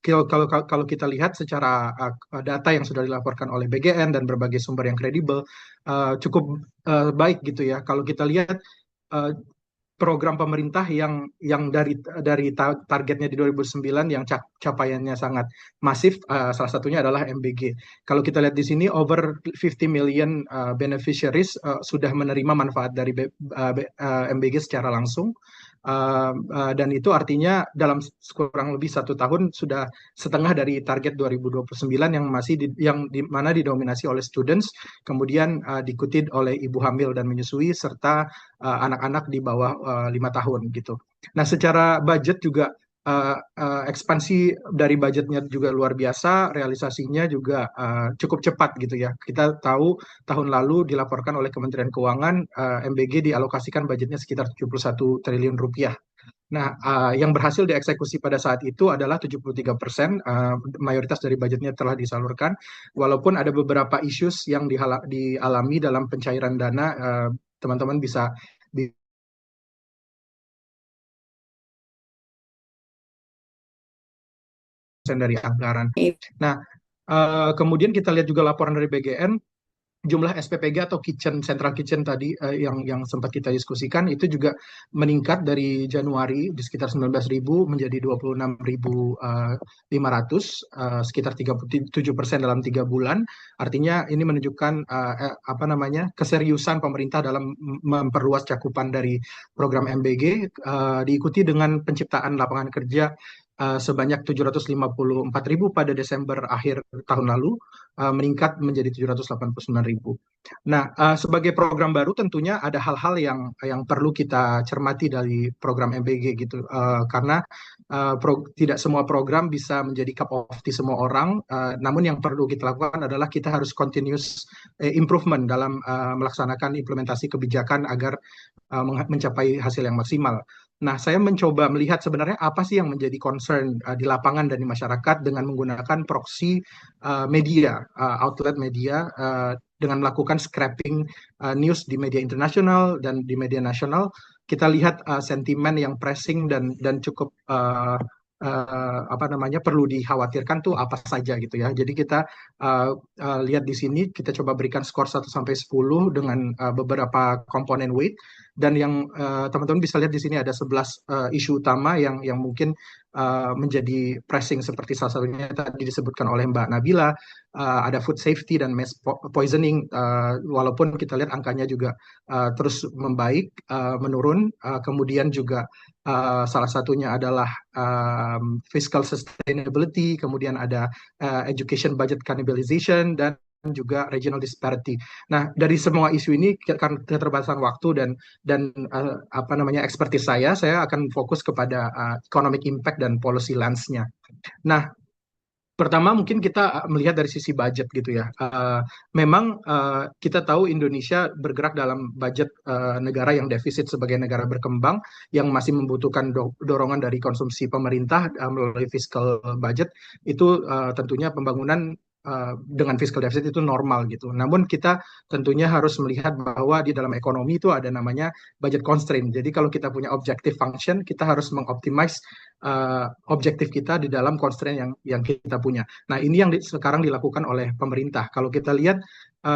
[SPEAKER 5] kalau kita lihat secara data yang sudah dilaporkan oleh BGN dan berbagai sumber yang kredibel, cukup baik gitu ya. Kalau kita lihat uh, program pemerintah yang dari targetnya di 2009 yang capaiannya sangat masif, salah satunya adalah MBG. Kalau kita lihat di sini, over 50 million beneficiaries sudah menerima manfaat dari MBG secara langsung. Dan itu artinya dalam kurang lebih 1 tahun sudah setengah dari target 2029 yang yang di mana didominasi oleh students, kemudian diikuti oleh ibu hamil dan menyusui serta anak-anak di bawah 5 tahun gitu. Nah, secara budget juga ekspansi dari budgetnya juga luar biasa, realisasinya juga cukup cepat gitu ya. Kita tahu tahun lalu dilaporkan oleh Kementerian Keuangan, MBG dialokasikan budgetnya sekitar 71 triliun rupiah. Nah, yang berhasil dieksekusi pada saat itu adalah 73%, mayoritas dari budgetnya telah disalurkan, walaupun ada beberapa issues yang dialami dalam pencairan dana, teman-teman bisa dari anggaran. Nah, kemudian kita lihat juga laporan dari BGN, jumlah SPPG atau central kitchen tadi yang sempat kita diskusikan itu juga meningkat dari Januari di sekitar 19.000 menjadi 26.500, sekitar 37% dalam 3 bulan. Artinya ini menunjukkan keseriusan pemerintah dalam memperluas cakupan dari program MBG, diikuti dengan penciptaan lapangan kerja sebanyak 754.000 pada Desember akhir tahun lalu, meningkat menjadi 789.000. Nah, sebagai program baru tentunya ada hal-hal yang perlu kita cermati dari program MBG gitu, karena tidak semua program bisa menjadi cup of tea semua orang, namun yang perlu kita lakukan adalah kita harus continuous improvement dalam melaksanakan implementasi kebijakan agar mencapai hasil yang maksimal. Nah, saya mencoba melihat sebenarnya apa sih yang menjadi concern di lapangan dan di masyarakat dengan menggunakan proxy media, outlet media, dengan melakukan scraping news di media internasional dan di media nasional. Kita lihat sentimen yang pressing dan cukup perlu dikhawatirkan tuh apa saja gitu ya. Jadi kita lihat di sini, kita coba berikan skor 1 sampai 10 dengan beberapa komponen weight, dan yang teman-teman bisa lihat di sini ada 11 isu utama yang mungkin menjadi pressing, seperti salah satunya tadi disebutkan oleh Mbak Nabila, ada food safety dan mass poisoning, walaupun kita lihat angkanya juga terus membaik, menurun. Kemudian juga salah satunya adalah fiscal sustainability, kemudian ada education budget cannibalization, dan juga regional disparity. Nah, dari semua isu ini karena keterbatasan waktu dan expertise saya akan fokus kepada economic impact dan policy lens-nya. Nah, pertama mungkin kita melihat dari sisi budget gitu ya. Memang kita tahu Indonesia bergerak dalam budget negara yang defisit sebagai negara berkembang yang masih membutuhkan dorongan dari konsumsi pemerintah melalui fiscal budget. Itu tentunya pembangunan dengan fiscal deficit itu normal gitu. Namun kita tentunya harus melihat bahwa di dalam ekonomi itu ada namanya budget constraint. Jadi kalau kita punya objective function, kita harus mengoptimize objektif kita di dalam constraint yang kita punya. Nah, ini yang sekarang dilakukan oleh pemerintah. Kalau kita lihat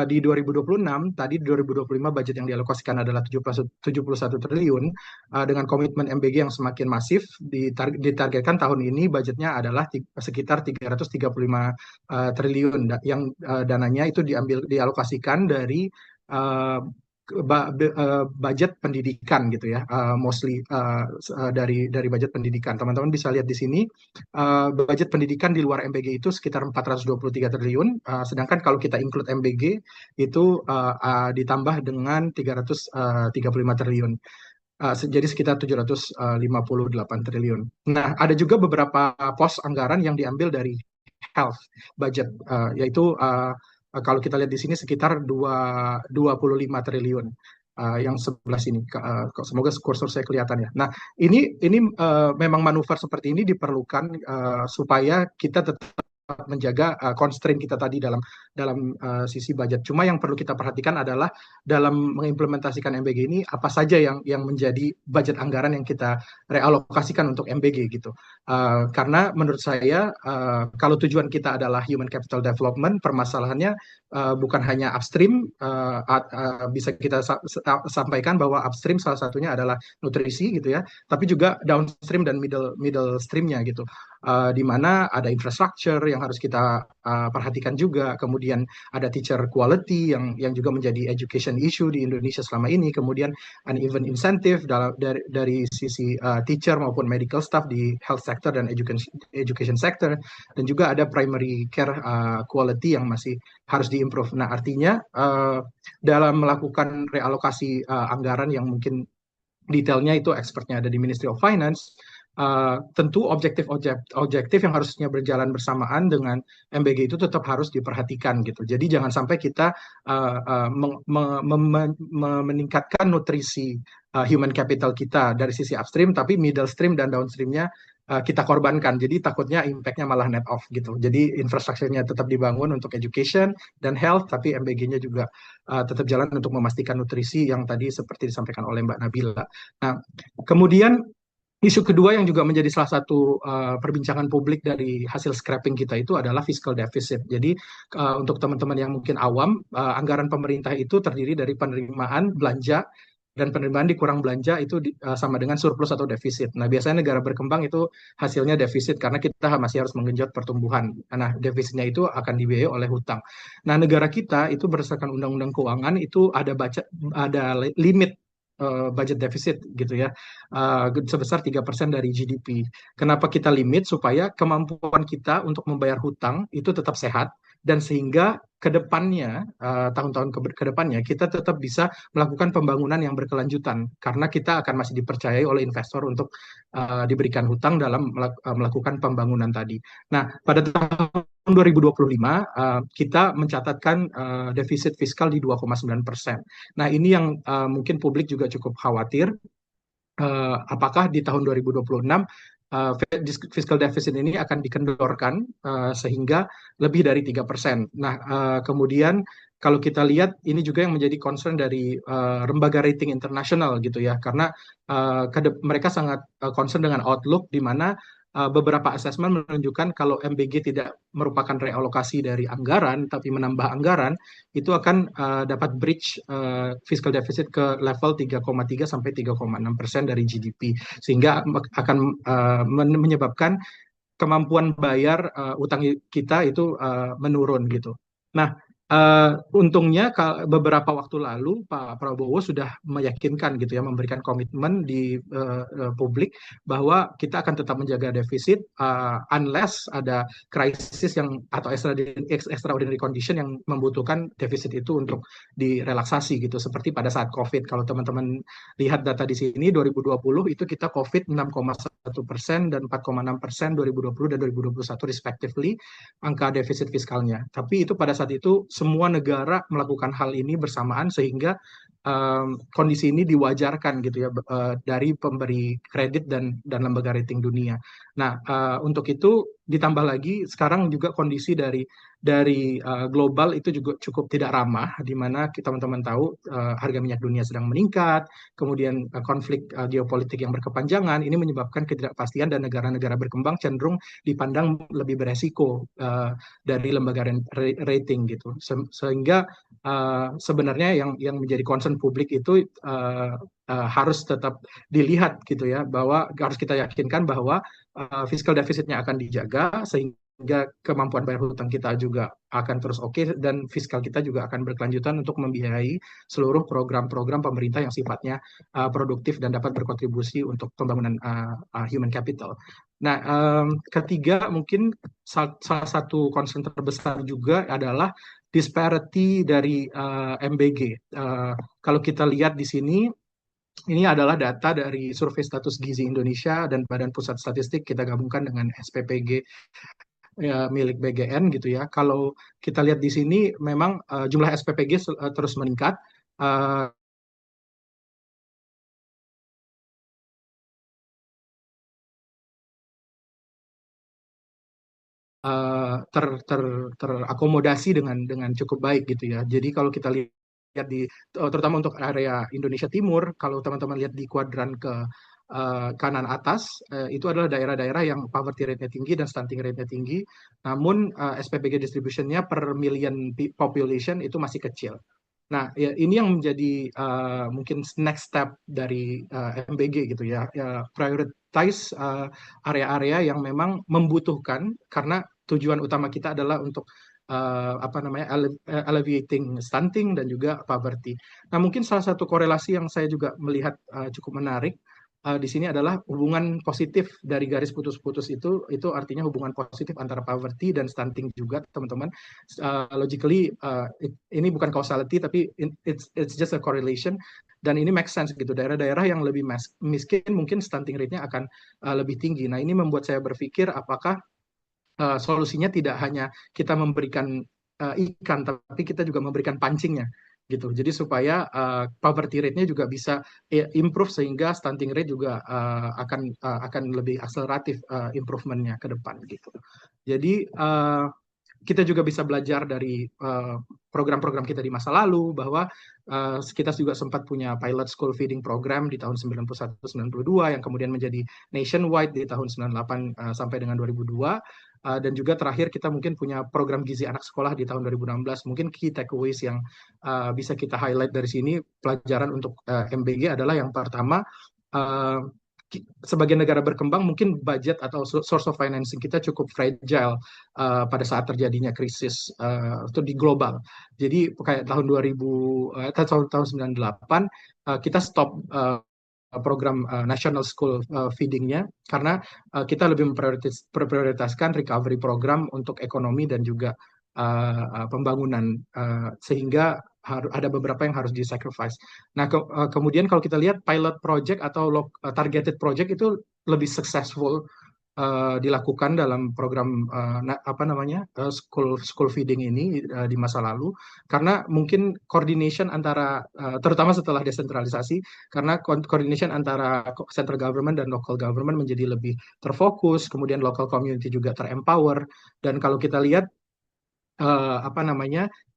[SPEAKER 5] di 2026, tadi di 2025 budget yang dialokasikan adalah 71 triliun, dengan komitmen MBG yang semakin masif, ditargetkan tahun ini budgetnya adalah sekitar 335 triliun, yang dananya itu dialokasikan dari budget pendidikan gitu ya, mostly dari budget pendidikan. Teman-teman bisa lihat di sini, budget pendidikan di luar MBG itu sekitar 423 triliun, sedangkan kalau kita include MBG itu ditambah dengan 335 triliun. Jadi sekitar 758 triliun. Nah, ada juga beberapa pos anggaran yang diambil dari health budget, yaitu kalau kita lihat di sini sekitar 25 triliun, yang sebelah sini. Semoga kursor saya kelihatan ya. Nah, ini memang manuver seperti ini diperlukan supaya kita tetap menjaga constraint kita tadi dalam sisi budget. Cuma yang perlu kita perhatikan adalah dalam mengimplementasikan MBG ini apa saja yang menjadi budget anggaran yang kita realokasikan untuk MBG gitu. Karena menurut saya kalau tujuan kita adalah human capital development, permasalahannya bukan hanya upstream, bisa kita sampaikan bahwa upstream salah satunya adalah nutrisi gitu ya, tapi juga downstream dan middle streamnya gitu. Di mana ada infrastructure yang harus kita perhatikan juga, kemudian ada teacher quality yang juga menjadi education issue di Indonesia selama ini, kemudian uneven incentive dari sisi teacher maupun medical staff di health sector dan education sector, dan juga ada primary care quality yang masih harus diimprove. Nah, artinya dalam melakukan realokasi anggaran yang mungkin detailnya itu expertnya ada di Ministry of Finance, tentu objektif yang harusnya berjalan bersamaan dengan MBG itu tetap harus diperhatikan gitu. Jadi jangan sampai kita meningkatkan nutrisi human capital kita dari sisi upstream, tapi middle stream dan downstreamnya kita korbankan. Jadi takutnya impact-nya malah net off gitu. Jadi infrastrukturnya tetap dibangun untuk education dan health, tapi MBG-nya juga tetap jalan untuk memastikan nutrisi yang tadi seperti disampaikan oleh Mbak Nabila. Nah, kemudian isu kedua yang juga menjadi salah satu perbincangan publik dari hasil scrapping kita itu adalah fiscal deficit. Jadi untuk teman-teman yang mungkin awam, anggaran pemerintah itu terdiri dari penerimaan belanja dan penerimaan dikurang belanja itu sama dengan surplus atau defisit. Nah, biasanya negara berkembang itu hasilnya defisit karena kita masih harus menggenjot pertumbuhan. Nah, defisitnya itu akan dibiayai oleh hutang. Nah, negara kita itu berdasarkan undang-undang keuangan itu ada limit budget deficit gitu ya, sebesar 3% dari GDP. Kenapa kita limit? Supaya kemampuan kita untuk membayar hutang itu tetap sehat, dan sehingga ke depannya, tahun-tahun ke depannya, kita tetap bisa melakukan pembangunan yang berkelanjutan, karena kita akan masih dipercayai oleh investor untuk diberikan hutang dalam melakukan pembangunan tadi. Nah, pada tahun 2025, kita mencatatkan defisit fiskal di 2,9%. Nah, ini yang mungkin publik juga cukup khawatir, apakah di tahun 2026 fiscal deficit ini akan dikendorkan sehingga lebih dari 3%. Nah, kemudian kalau kita lihat ini juga yang menjadi concern dari lembaga rating internasional gitu ya, karena mereka sangat concern dengan outlook, di mana beberapa asesmen menunjukkan kalau MBG tidak merupakan realokasi dari anggaran tapi menambah anggaran, itu akan dapat bridge fiscal deficit ke level 3,3 sampai 3,6% dari GDP, sehingga akan menyebabkan kemampuan bayar utang kita itu menurun gitu. Nah, untungnya beberapa waktu lalu Pak Prabowo sudah meyakinkan gitu ya, memberikan komitmen di publik bahwa kita akan tetap menjaga defisit unless ada krisis yang atau extraordinary condition yang membutuhkan defisit itu untuk direlaksasi gitu, seperti pada saat COVID. Kalau teman-teman lihat data di sini 2020 itu kita COVID 6,1% dan 4,6% 2020 dan 2021 respectively angka defisit fiskalnya. Tapi itu pada saat itu semua negara melakukan hal ini bersamaan, sehingga kondisi ini diwajarkan gitu ya dari pemberi kredit dan lembaga rating dunia. Nah, untuk itu ditambah lagi sekarang juga kondisi dari global itu juga cukup tidak ramah, di mana teman-teman tahu harga minyak dunia sedang meningkat, kemudian konflik geopolitik yang berkepanjangan ini menyebabkan ketidakpastian, dan negara-negara berkembang cenderung dipandang lebih beresiko dari lembaga rating gitu, sehingga sebenarnya yang menjadi concern publik itu harus tetap dilihat gitu ya, bahwa harus kita yakinkan bahwa fiscal defisitnya akan dijaga sehingga kemampuan bayar hutang kita juga akan terus oke, dan fiskal kita juga akan berkelanjutan untuk membiayai seluruh program-program pemerintah yang sifatnya produktif dan dapat berkontribusi untuk pembangunan human capital. Nah, ketiga mungkin salah satu concern terbesar juga adalah disparity dari MBG. Kalau kita lihat di sini, ini adalah data dari Survei Status Gizi Indonesia dan Badan Pusat Statistik, kita gabungkan dengan SPPG ya, milik BGN gitu ya. Kalau kita lihat di sini memang jumlah SPPG terus meningkat. terakomodasi dengan cukup baik gitu ya. Jadi kalau kita lihat terutama untuk area Indonesia Timur, kalau teman-teman lihat di kuadran kanan atas, itu adalah daerah-daerah yang poverty rate-nya tinggi dan stunting rate-nya tinggi, namun SPPG distribution-nya per million population itu masih kecil. Nah, ya, ini yang menjadi mungkin next step dari MBG gitu ya, prioritize area-area yang memang membutuhkan, karena tujuan utama kita adalah untuk alleviating stunting dan juga poverty. Nah, mungkin salah satu korelasi yang saya juga melihat cukup menarik di sini adalah hubungan positif dari garis putus-putus itu artinya hubungan positif antara poverty dan stunting juga, teman-teman. Logically ini bukan causality, tapi it's just a correlation, dan ini make sense gitu. Daerah-daerah yang lebih miskin mungkin stunting rate-nya akan lebih tinggi. Nah, ini membuat saya berpikir apakah solusinya tidak hanya kita memberikan ikan, tapi kita juga memberikan pancingnya gitu. Jadi supaya poverty rate-nya juga bisa improve, sehingga stunting rate juga akan lebih akseleratif improvement-nya ke depan gitu. Jadi kita juga bisa belajar dari program-program kita di masa lalu, bahwa kita juga sempat punya pilot school feeding program di tahun 91-92 yang kemudian menjadi nationwide di tahun 98 sampai dengan 2002. Dan juga terakhir kita mungkin punya program gizi anak sekolah di tahun 2016. Mungkin key takeaways yang bisa kita highlight dari sini, pelajaran untuk MBG adalah yang pertama, sebagai negara berkembang mungkin budget atau source of financing kita cukup fragile pada saat terjadinya krisis itu di global. Jadi kayak tahun 98 kita stop program national school feeding-nya, karena kita lebih memprioritaskan recovery program untuk ekonomi dan juga pembangunan, sehingga ada beberapa yang harus di-sacrifice. Nah, kemudian kalau kita lihat pilot project atau targeted project itu lebih successful dilakukan dalam program school feeding ini di masa lalu, karena mungkin coordination antara terutama setelah desentralisasi, karena coordination antara central government dan local government menjadi lebih terfokus, kemudian local community juga terempower. Dan kalau kita lihat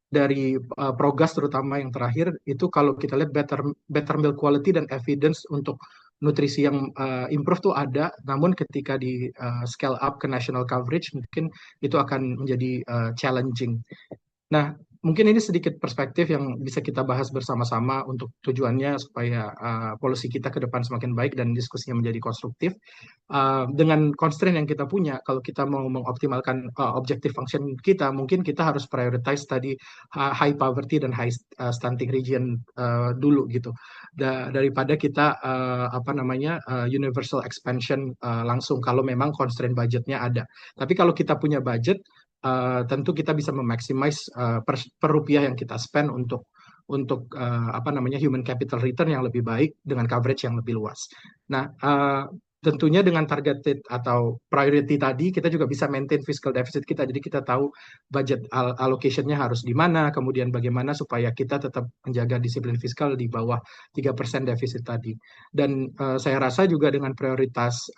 [SPEAKER 5] dari Progas terutama yang terakhir itu, kalau kita lihat better milk quality dan evidence untuk nutrisi yang improve tuh ada, namun ketika di scale up ke national coverage mungkin itu akan menjadi challenging. Nah, mungkin ini sedikit perspektif yang bisa kita bahas bersama-sama untuk tujuannya supaya policy kita ke depan semakin baik dan diskusinya menjadi konstruktif. Dengan constraint yang kita punya, kalau kita mau mengoptimalkan objective function kita, mungkin kita harus prioritize tadi high poverty dan high stunting region dulu gitu, daripada kita universal expansion langsung kalau memang constraint budgetnya ada. Tapi kalau kita punya budget, tentu kita bisa memaximize per rupiah yang kita spend untuk human capital return yang lebih baik dengan coverage yang lebih luas. Nah, tentunya dengan targeted atau priority tadi, kita juga bisa maintain fiscal deficit kita. Jadi kita tahu budget allocation-nya harus di mana, kemudian bagaimana supaya kita tetap menjaga disiplin fiskal di bawah 3% defisit tadi. Dan saya rasa juga dengan prioritas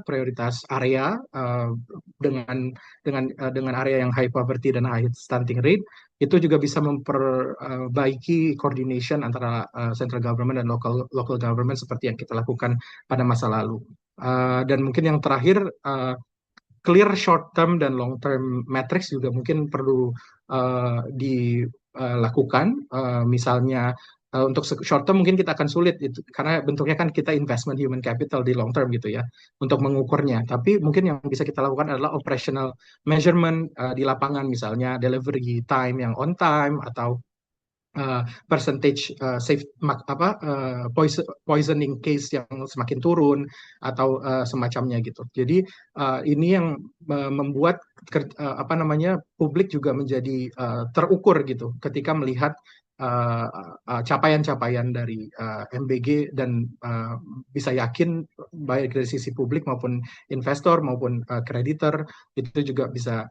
[SPEAKER 5] prioritas area dengan area yang high poverty dan high stunting rate, itu juga bisa memperbaiki coordination antara central government dan local government seperti yang kita lakukan pada masa lalu. Dan mungkin yang terakhir, clear short term dan long term metrics juga mungkin perlu dilakukan. Misalnya untuk short term mungkin kita akan sulit itu, karena bentuknya kan kita investment human capital di long term gitu ya untuk mengukurnya. Tapi mungkin yang bisa kita lakukan adalah operational measurement di lapangan, misalnya delivery time yang on time, atau percentage poisoning case yang semakin turun, atau semacamnya gitu. Jadi ini yang membuat publik juga menjadi terukur gitu ketika melihat capaian-capaian dari MBG, dan bisa yakin baik dari sisi publik maupun investor maupun kreditor itu juga bisa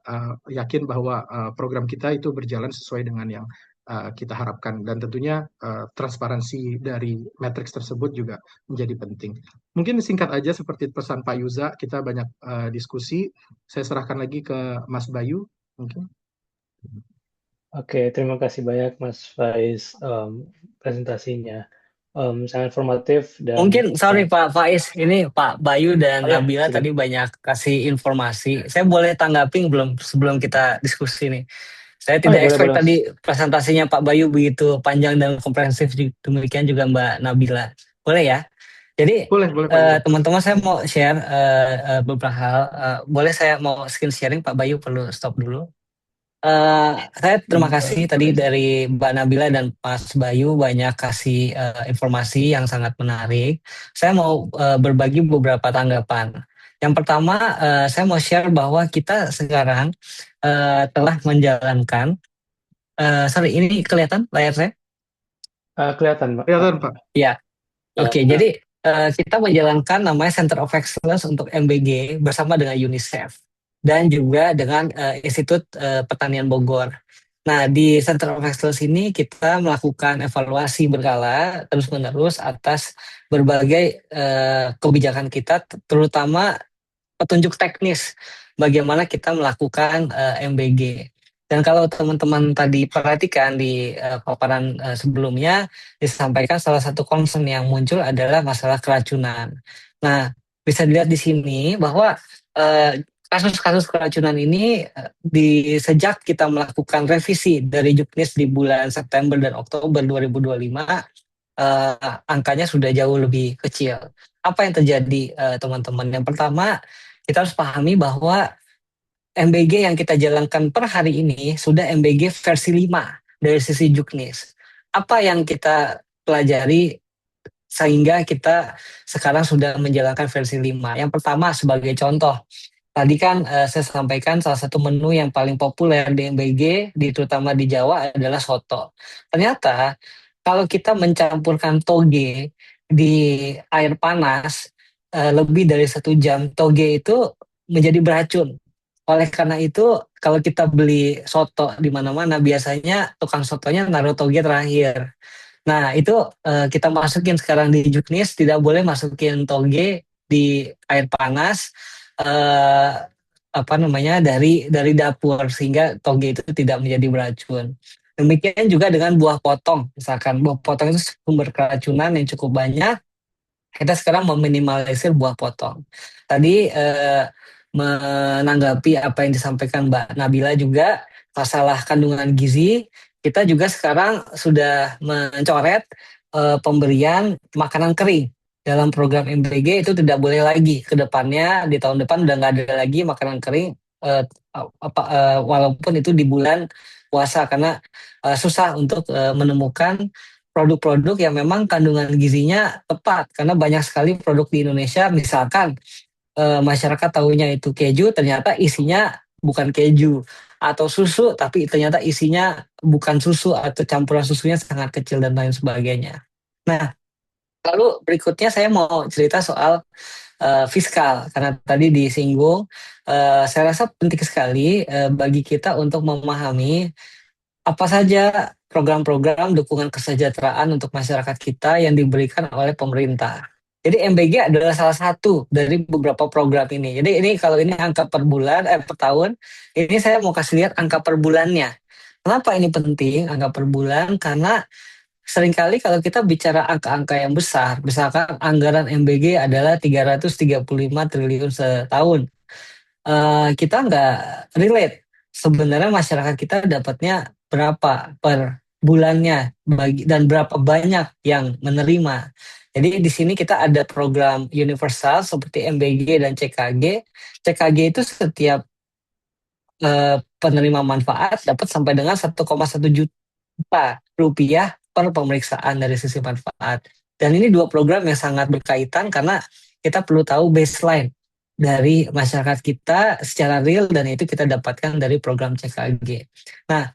[SPEAKER 5] yakin bahwa program kita itu berjalan sesuai dengan yang kita harapkan, dan tentunya transparansi dari matriks tersebut juga menjadi penting. Mungkin singkat aja seperti pesan Pak Yuza, kita banyak diskusi. Saya serahkan lagi ke Mas Bayu mungkin.
[SPEAKER 2] Oke, terima kasih banyak Mas Faiz, presentasinya. Sangat informatif dan
[SPEAKER 3] Mungkin, sorry Pak Faiz, ini Pak Bayu dan
[SPEAKER 2] ya,
[SPEAKER 3] Nabila
[SPEAKER 2] silakan.
[SPEAKER 3] tadi banyak kasih informasi. Saya boleh tanggapin belum sebelum kita diskusi nih? Saya
[SPEAKER 2] Oh ya,
[SPEAKER 3] tidak expect
[SPEAKER 2] boleh Mas.
[SPEAKER 3] tadi presentasinya Pak Bayu begitu panjang dan komprehensif, demikian juga Mbak Nabila. Boleh ya? Jadi
[SPEAKER 5] Boleh Pak Yuza.
[SPEAKER 3] teman-teman, saya mau share beberapa hal. Boleh saya mau screen sharing, Pak Bayu perlu stop dulu. Saya terima kasih tadi dari Mbak Nabila dan Mas Bayu banyak kasih informasi yang sangat menarik. Saya mau berbagi beberapa tanggapan. Yang pertama, saya mau share bahwa kita sekarang telah menjalankan, sorry, ini kelihatan layar saya?
[SPEAKER 2] Kelihatan Pak.
[SPEAKER 5] Kelihatan Pak.
[SPEAKER 3] Ya, oke. Jadi kita menjalankan namanya Center of Excellence untuk MBG bersama dengan UNICEF dan juga dengan Institut Pertanian Bogor. Nah, di Center of Excellence ini kita melakukan evaluasi berkala terus-menerus atas berbagai kebijakan kita, terutama petunjuk teknis bagaimana kita melakukan MBG. Dan kalau teman-teman tadi perhatikan di paparan sebelumnya, disampaikan salah satu concern yang muncul adalah masalah keracunan. Nah, bisa dilihat di sini bahwa kasus-kasus keracunan ini sejak kita melakukan revisi dari Juknis di bulan September dan Oktober 2025, angkanya sudah jauh lebih kecil. Apa yang terjadi teman-teman? Yang pertama, kita harus pahami bahwa MBG yang kita jalankan per hari ini sudah MBG versi 5 dari sisi Juknis. Apa yang kita pelajari sehingga kita sekarang sudah menjalankan versi 5? Yang pertama, sebagai contoh, tadi kan saya sampaikan salah satu menu yang paling populer di MBG, terutama di Jawa, adalah soto. Ternyata kalau kita mencampurkan toge di air panas lebih dari 1 jam, toge itu menjadi beracun. Oleh karena itu, kalau kita beli soto di mana-mana, biasanya tukang sotonya naruh toge terakhir. Nah, itu kita masukin sekarang di Juknis, tidak boleh masukin toge di air panas eh, apa namanya dari dapur, sehingga toge itu tidak menjadi beracun. Demikian juga dengan buah potong. Misalkan buah potong itu sumber keracunan yang cukup banyak, kita sekarang meminimalisir buah potong. Tadi menanggapi apa yang disampaikan Mbak Nabila juga, masalah kandungan gizi, kita juga sekarang sudah mencoret pemberian makanan kering dalam program MBG. Itu tidak boleh lagi ke depannya, di tahun depan udah nggak ada lagi makanan kering, walaupun itu di bulan puasa, karena susah untuk menemukan produk-produk yang memang kandungan gizinya tepat, karena banyak sekali produk di Indonesia, misalkan masyarakat tahunya itu keju, ternyata isinya bukan keju, atau susu tapi ternyata isinya bukan susu, atau campuran susunya sangat kecil dan lain sebagainya. Nah, lalu berikutnya saya mau cerita soal fiskal, karena tadi disinggung. Saya rasa penting sekali bagi kita untuk memahami apa saja program-program dukungan kesejahteraan untuk masyarakat kita yang diberikan oleh pemerintah. Jadi MBG adalah salah satu dari beberapa program ini. Jadi ini kalau ini angka per bulan, per tahun, ini saya mau kasih lihat angka per bulannya. Kenapa ini penting angka per bulan? Karena seringkali kalau kita bicara angka-angka yang besar, misalkan anggaran MBG adalah 335 triliun setahun, kita nggak relate sebenarnya masyarakat kita dapatnya berapa per bulannya, dan berapa banyak yang menerima. Jadi di sini kita ada program universal seperti MBG dan CKG. CKG itu setiap penerima manfaat dapat sampai dengan 1,1 juta rupiah per pemeriksaan dari sisi manfaat. Dan ini dua program yang sangat berkaitan, karena kita perlu tahu baseline dari masyarakat kita secara real, dan itu kita dapatkan dari program CKG. Nah,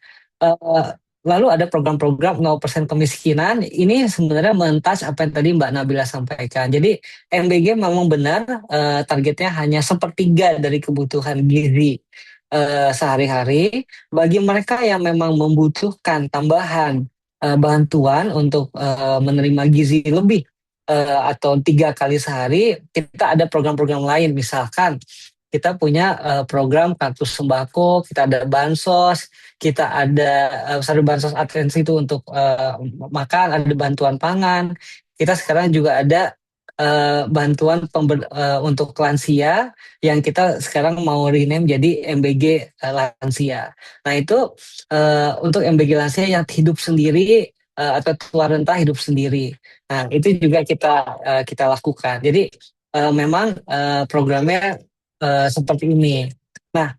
[SPEAKER 3] lalu ada program-program 0% kemiskinan. Ini sebenarnya mentas apa yang tadi Mbak Nabila sampaikan. Jadi MBG memang benar targetnya hanya 1/3 dari kebutuhan gizi sehari-hari. Bagi mereka yang memang membutuhkan tambahan bantuan untuk menerima gizi lebih atau 3 kali sehari, kita ada program-program lain. Misalkan kita punya program kartu sembako, kita ada bansos, kita ada bansos atensi itu untuk makan, ada bantuan pangan. Kita sekarang juga ada bantuan untuk lansia yang kita sekarang mau rename jadi MBG lansia. Nah itu untuk MBG lansia yang hidup sendiri atau tua renta hidup sendiri. Nah itu juga kita lakukan. Jadi memang programnya seperti ini. Nah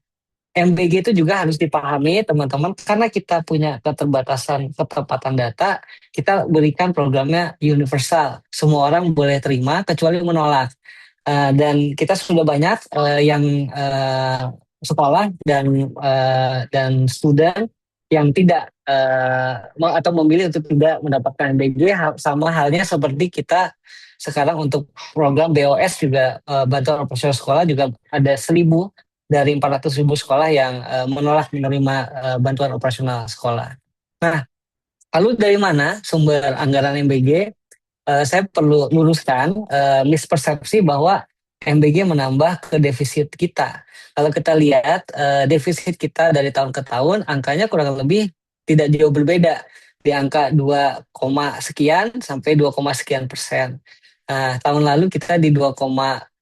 [SPEAKER 3] MBG itu juga harus dipahami teman-teman karena kita punya keterbatasan ketepatan data, kita berikan programnya universal. Semua orang boleh terima kecuali menolak. Dan kita sudah banyak yang sekolah dan student yang tidak atau memilih untuk tidak mendapatkan MBG, sama halnya seperti kita sekarang untuk program BOS juga bantuan operasional sekolah juga ada 1.000 dari 400.000 sekolah yang menolak menerima bantuan operasional sekolah. Nah, lalu dari mana sumber anggaran MBG? Saya perlu luruskan mispersepsi bahwa MBG menambah ke defisit kita. Kalau kita lihat defisit kita dari tahun ke tahun, angkanya kurang lebih tidak jauh berbeda di angka 2, sekian sampai 2, sekian persen. Tahun lalu kita di 2,9,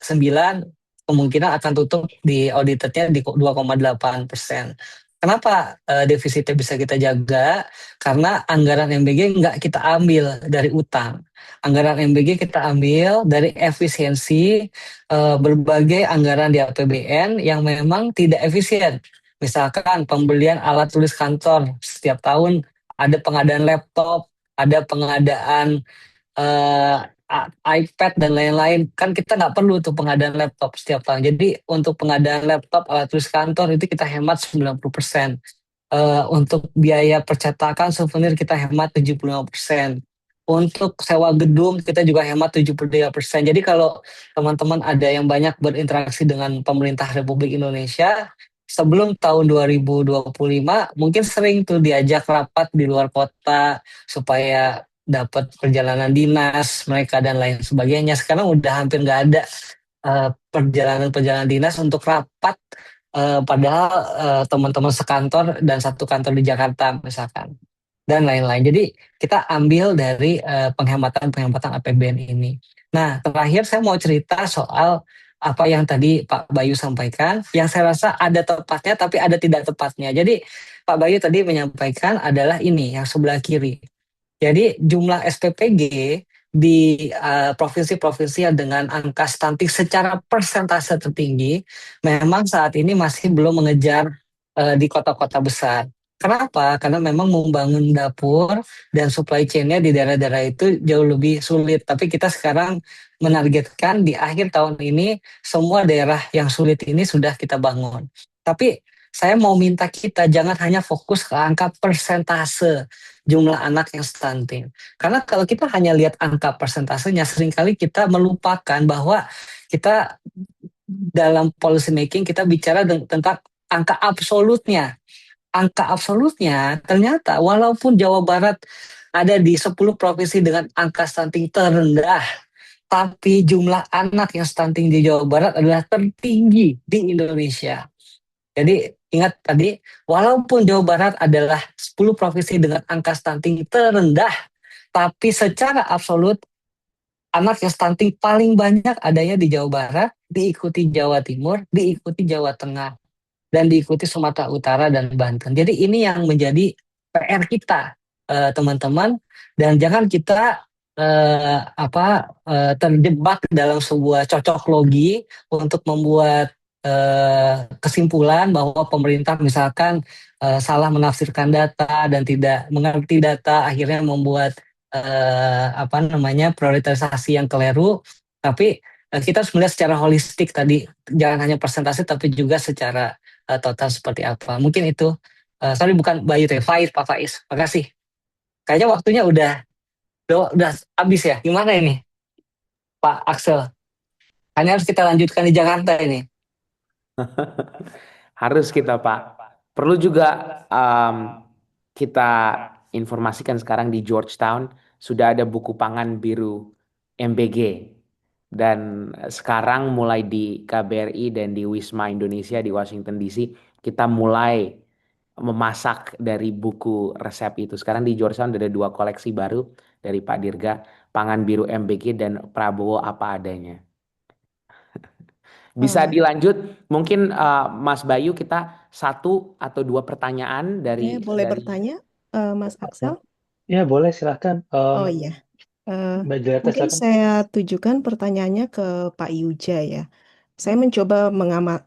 [SPEAKER 3] kemungkinan akan tutup di auditednya di 2,8%. Kenapa defisitnya bisa kita jaga? Karena anggaran MBG nggak kita ambil dari utang. Anggaran MBG kita ambil dari efisiensi berbagai anggaran di APBN yang memang tidak efisien. Misalkan pembelian alat tulis kantor setiap tahun, ada pengadaan laptop, ada pengadaan eh, iPad dan lain-lain. Kan kita nggak perlu tuh pengadaan laptop setiap tahun. Jadi untuk pengadaan laptop, alat tulis kantor itu kita hemat 90%. Untuk biaya percetakan souvenir kita hemat 75%. Untuk sewa gedung kita juga hemat 73%. Jadi kalau teman-teman ada yang banyak berinteraksi dengan pemerintah Republik Indonesia, sebelum tahun 2025 mungkin sering tuh diajak rapat di luar kota supaya dapat perjalanan dinas mereka dan lain sebagainya. Sekarang udah hampir nggak ada perjalanan-perjalanan dinas untuk rapat, padahal teman-teman sekantor dan satu kantor di Jakarta misalkan dan lain-lain. Jadi kita ambil dari penghematan-penghematan APBN ini. Nah, terakhir saya mau cerita soal apa yang tadi Pak Bayu sampaikan, yang saya rasa ada tepatnya tapi ada tidak tepatnya. Jadi Pak Bayu tadi menyampaikan adalah ini yang sebelah kiri. Jadi jumlah SPPG di provinsi-provinsi yang dengan angka stunting secara persentase tertinggi memang saat ini masih belum mengejar di kota-kota besar. Kenapa? Karena memang membangun dapur dan supply chain-nya di daerah-daerah itu jauh lebih sulit. Tapi kita sekarang menargetkan di akhir tahun ini semua daerah yang sulit ini sudah kita bangun. Tapi saya mau minta kita jangan hanya fokus ke angka persentase jumlah anak yang stunting. Karena kalau kita hanya lihat angka persentasenya, seringkali kita melupakan bahwa kita dalam policy making kita bicara tentang angka absolutnya. Angka absolutnya ternyata walaupun Jawa Barat ada di 10 provinsi dengan angka stunting terendah, tapi jumlah anak yang stunting di Jawa Barat adalah tertinggi di Indonesia. Jadi ingat tadi, walaupun Jawa Barat adalah 10 provinsi dengan angka stunting terendah, tapi secara absolut anak yang stunting paling banyak adanya di Jawa Barat, diikuti Jawa Timur, diikuti Jawa Tengah, dan diikuti Sumatera Utara dan Banten. Jadi ini yang menjadi PR kita, teman-teman, dan jangan kita terjebak dalam sebuah cocok logi untuk membuat kesimpulan bahwa pemerintah misalkan salah menafsirkan data dan tidak mengerti data, akhirnya membuat prioritisasi yang keliru. Tapi kita harus melihat secara holistik tadi, jangan hanya persentase tapi juga secara total seperti apa. Mungkin itu. Sorry bukan Bayu teh, Faiz, Pak Faiz. Makasih. Kayaknya waktunya udah habis ya. Gimana ini, Pak Axel? Hanya harus kita lanjutkan di Jakarta ini.
[SPEAKER 1] Harus kita, Pak. Perlu juga kita informasikan sekarang di Georgetown sudah ada buku pangan biru MBG. Dan sekarang mulai di KBRI dan di Wisma Indonesia di Washington DC, kita mulai memasak dari buku resep itu. Sekarang di Georgetown ada 2 koleksi baru dari Pak Dirga, Pangan Biru MBG dan Prabowo Apa Adanya. Bisa
[SPEAKER 6] Oh,
[SPEAKER 1] dilanjut, mungkin Mas Bayu kita 1 atau 2 pertanyaan
[SPEAKER 6] boleh
[SPEAKER 1] dari
[SPEAKER 6] bertanya, Mas Axel?
[SPEAKER 2] Ya, boleh silahkan.
[SPEAKER 6] Oh iya.
[SPEAKER 2] Mbak Julieta
[SPEAKER 6] Mungkin
[SPEAKER 2] silakan.
[SPEAKER 6] saya tujukan pertanyaannya ke Pak Yuja ya. Saya mencoba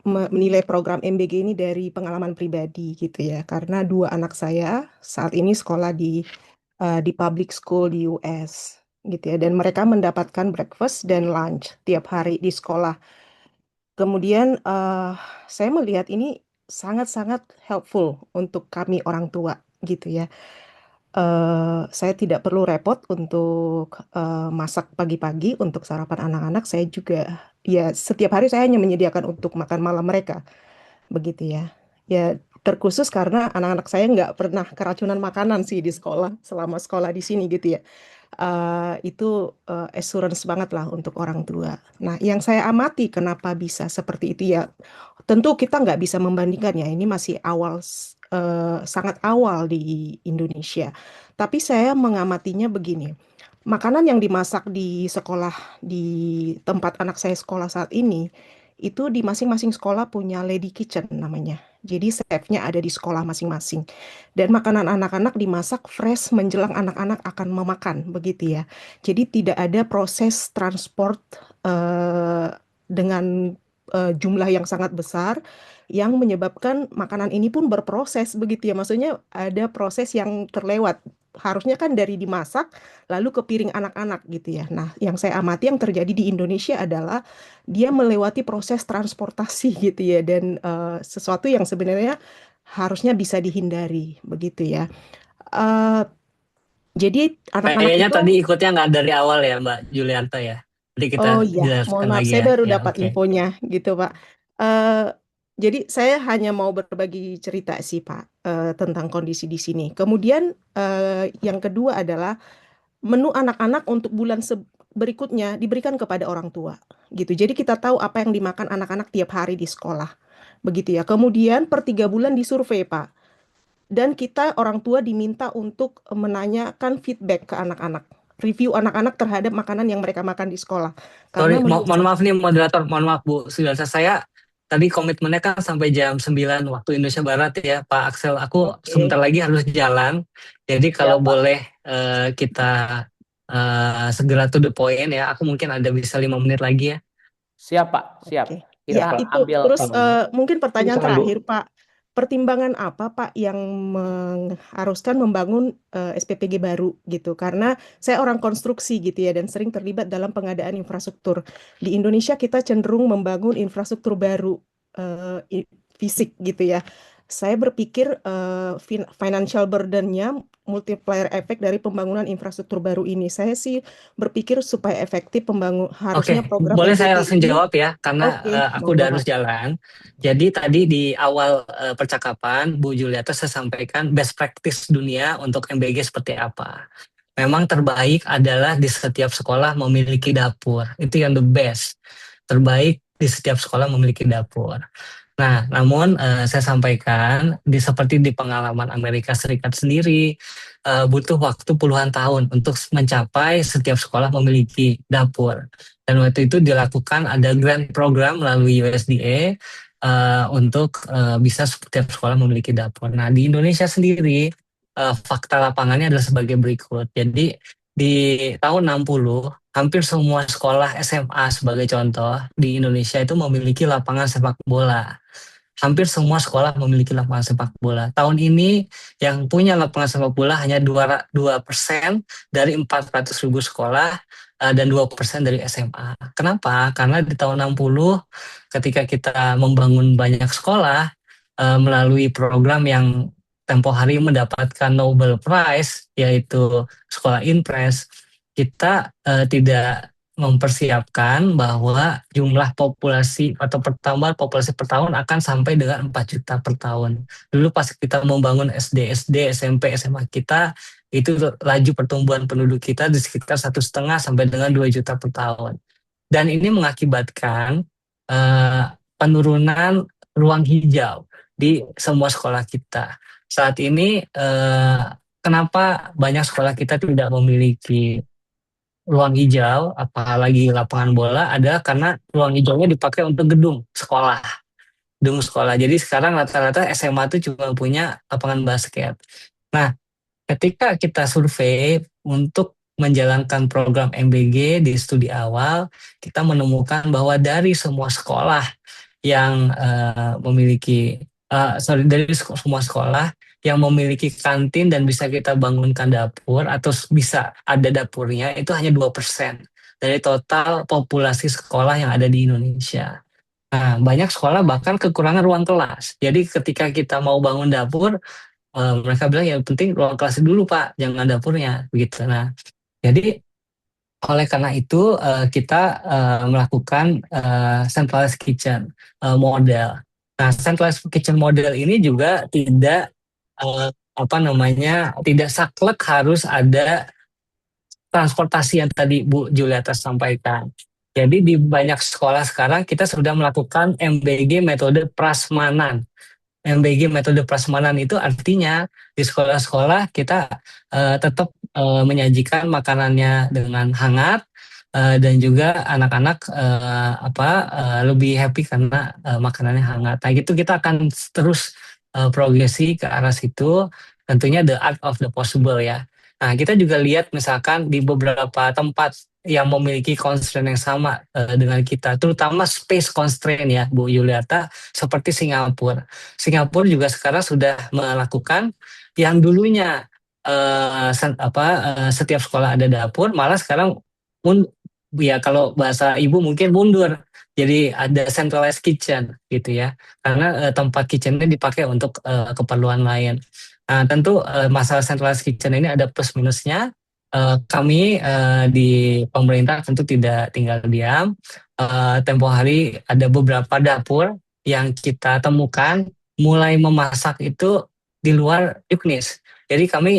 [SPEAKER 6] menilai program MBG ini dari pengalaman pribadi gitu ya. Karena 2 anak saya saat ini sekolah di public school di US gitu ya. Dan mereka mendapatkan breakfast dan lunch tiap hari di sekolah. Kemudian saya melihat ini sangat-sangat helpful untuk kami orang tua gitu ya. Saya tidak perlu repot untuk masak pagi-pagi untuk sarapan anak-anak. Saya juga ya setiap hari saya hanya menyediakan untuk makan malam mereka, begitu ya. Ya terkhusus karena anak-anak saya nggak pernah keracunan makanan sih di sekolah selama sekolah di sini gitu ya. Itu assurance banget lah untuk orang tua. Nah, yang saya amati kenapa bisa seperti itu ya, tentu kita nggak bisa membandingkan ya, ini masih sangat awal di Indonesia. Tapi saya mengamatinya begini, makanan yang dimasak di sekolah, di tempat anak saya sekolah saat ini, itu di masing-masing sekolah punya lady kitchen namanya. Jadi chefnya ada di sekolah masing-masing. Dan makanan anak-anak dimasak fresh menjelang anak-anak akan memakan, begitu ya. Jadi tidak ada proses transport dengan jumlah yang sangat besar yang menyebabkan makanan ini pun berproses, begitu ya. Maksudnya ada proses yang terlewat. Harusnya kan dari dimasak lalu ke piring anak-anak gitu ya. Nah, yang saya amati yang terjadi di Indonesia adalah dia melewati proses transportasi gitu ya, dan sesuatu yang sebenarnya harusnya bisa dihindari begitu ya. Eh, jadi anak-anak
[SPEAKER 3] Kayaknya
[SPEAKER 6] itu,
[SPEAKER 3] tadi ikutnya nggak dari awal ya Mbak Juliarta ya. Jadi kita
[SPEAKER 6] oh iya, mohon
[SPEAKER 3] jelaskan
[SPEAKER 6] maaf,
[SPEAKER 3] lagi
[SPEAKER 6] saya
[SPEAKER 3] ya.
[SPEAKER 6] baru
[SPEAKER 3] Ya,
[SPEAKER 6] dapat
[SPEAKER 3] oke.
[SPEAKER 6] infonya gitu Pak. Eh, jadi saya hanya mau berbagi cerita sih Pak, tentang kondisi di sini. Kemudian yang kedua adalah menu anak-anak untuk bulan berikutnya diberikan kepada orang tua gitu. Jadi kita tahu apa yang dimakan anak-anak tiap hari di sekolah. Begitu ya. Kemudian per 3 bulan disurvei, Pak. Dan kita orang tua diminta untuk menanyakan feedback ke anak-anak. Review anak-anak terhadap makanan yang mereka makan di sekolah. Karena
[SPEAKER 3] Sorry,
[SPEAKER 6] menurut
[SPEAKER 3] mohon
[SPEAKER 6] saya,
[SPEAKER 3] maaf nih moderator, mohon maaf Bu. Sudah saya tadi komitmennya kan sampai jam 9 waktu Indonesia Barat ya Pak Axel. Aku sebentar
[SPEAKER 6] oke.
[SPEAKER 3] lagi harus jalan. Jadi
[SPEAKER 1] Ya,
[SPEAKER 3] kalau
[SPEAKER 1] Pak.
[SPEAKER 3] boleh kita segera to the point ya. Aku mungkin ada bisa 5 menit lagi ya.
[SPEAKER 1] Siap, Pak. Siap.
[SPEAKER 6] Oke.
[SPEAKER 1] Kita
[SPEAKER 6] Ya,
[SPEAKER 2] Pak.
[SPEAKER 6] itu
[SPEAKER 1] ambil
[SPEAKER 6] terus
[SPEAKER 2] Um,
[SPEAKER 6] mungkin pertanyaan
[SPEAKER 2] silakan Bu.
[SPEAKER 6] terakhir, Pak. Pertimbangan apa, Pak, yang mengharuskan membangun SPPG baru gitu? Karena saya orang konstruksi gitu ya dan sering terlibat dalam pengadaan infrastruktur. Di Indonesia kita cenderung membangun infrastruktur baru fisik gitu ya. Saya berpikir financial burden-nya multiplier effect dari pembangunan infrastruktur baru ini. Saya sih berpikir supaya efektif harusnya
[SPEAKER 3] Oke,
[SPEAKER 6] program
[SPEAKER 3] boleh saya
[SPEAKER 6] MBG
[SPEAKER 3] langsung
[SPEAKER 6] ini.
[SPEAKER 3] jawab ya, karena
[SPEAKER 6] Oke,
[SPEAKER 3] aku
[SPEAKER 6] monggo
[SPEAKER 3] udah harus
[SPEAKER 6] Pak.
[SPEAKER 3] jalan. Jadi tadi di awal percakapan, Bu Juliata saya sampaikan best practice dunia untuk MBG seperti apa. Memang terbaik adalah di setiap sekolah memiliki dapur. Itu yang the best. Terbaik di setiap sekolah memiliki dapur. Nah, namun saya sampaikan seperti di pengalaman Amerika Serikat sendiri butuh waktu puluhan tahun untuk mencapai setiap sekolah memiliki dapur. Dan waktu itu dilakukan ada grant program melalui USDA untuk bisa setiap sekolah memiliki dapur. Nah, di Indonesia sendiri fakta lapangannya adalah sebagai berikut. Jadi di tahun 60 hampir semua sekolah SMA sebagai contoh di Indonesia itu memiliki lapangan sepak bola. Hampir semua sekolah memiliki lapangan sepak bola. Tahun ini yang punya lapangan sepak bola hanya 2% dari 400.000 sekolah dan 2% dari SMA. Kenapa? Karena di tahun 60 ketika kita membangun banyak sekolah melalui program yang tempo hari mendapatkan Nobel Prize yaitu sekolah Inpres, kita tidak mempersiapkan bahwa jumlah populasi atau pertambahan populasi per tahun akan sampai dengan 4 juta per tahun. Dulu pas kita membangun SD, SMP, SMA kita, itu laju pertumbuhan penduduk kita di sekitar 1,5 sampai dengan 2 juta per tahun. Dan ini mengakibatkan eh, penurunan ruang hijau di semua sekolah kita. Saat ini kenapa banyak sekolah kita tidak memiliki ruang hijau, apalagi lapangan bola, adalah karena ruang hijaunya dipakai untuk gedung sekolah. Gedung sekolah. Jadi sekarang rata-rata SMA itu cuma punya lapangan basket. Nah, ketika kita survei untuk menjalankan program MBG di studi awal, kita menemukan bahwa dari semua sekolah yang dari semua sekolah yang memiliki kantin dan bisa kita bangunkan dapur atau bisa ada dapurnya itu hanya 2% dari total populasi sekolah yang ada di Indonesia. Nah, banyak sekolah bahkan kekurangan ruang kelas. Jadi ketika kita mau bangun dapur, mereka bilang yang penting ruang kelas dulu Pak, jangan dapurnya begitu. Nah, jadi oleh karena itu kita melakukan centralized kitchen model. Nah, centralized kitchen model ini juga tidak tidak saklek harus ada transportasi yang tadi Bu Juliata sampaikan. Jadi di banyak sekolah sekarang kita sudah melakukan MBG metode prasmanan. MBG metode prasmanan itu artinya di sekolah-sekolah kita tetap menyajikan makanannya dengan hangat dan juga anak-anak lebih happy karena makanannya hangat. Nah, gitu kita akan terus progresi ke arah situ. Tentunya the art of the possible ya. Nah, kita juga lihat misalkan di beberapa tempat yang memiliki constraint yang sama dengan kita, terutama space constraint ya, Bu Yuliata, seperti Singapura. Singapura juga sekarang sudah melakukan yang dulunya setiap sekolah ada dapur, malah sekarang ya kalau bahasa ibu mungkin mundur. Jadi ada centralized kitchen gitu ya, karena tempat kitchennya dipakai untuk keperluan lain. Nah, tentu masalah centralized kitchen ini ada plus minusnya. Kami di pemerintah tentu tidak tinggal diam. Tempo hari ada beberapa dapur yang kita temukan mulai memasak itu di luar UKNIS. Jadi kami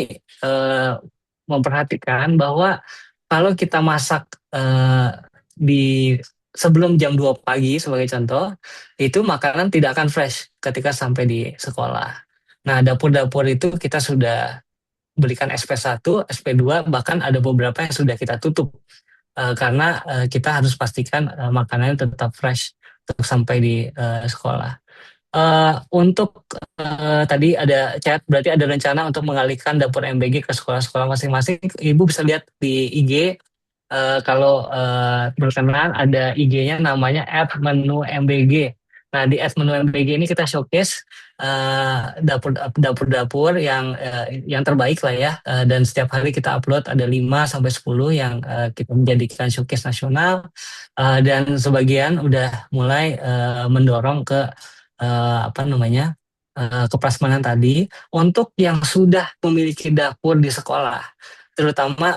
[SPEAKER 3] memperhatikan bahwa kalau kita masak di sebelum jam 2 pagi sebagai contoh, itu makanan tidak akan fresh ketika sampai di sekolah. Nah, dapur-dapur itu kita sudah berikan SP1, SP2, bahkan ada beberapa yang sudah kita tutup karena kita harus pastikan makanannya tetap fresh untuk sampai di sekolah. Untuk tadi ada chat, berarti ada rencana untuk mengalihkan dapur MBG ke sekolah-sekolah masing-masing. Ibu bisa lihat di IG kalau berkenan ada IG-nya namanya @menu_mbg. Nah, di @menu_mbg ini kita showcase dapur-dapur yang terbaik lah ya, dan setiap hari kita upload ada 5 sampai 10 yang kita menjadikan showcase nasional, dan sebagian udah mulai mendorong ke keprasmanan tadi untuk yang sudah memiliki dapur di sekolah, terutama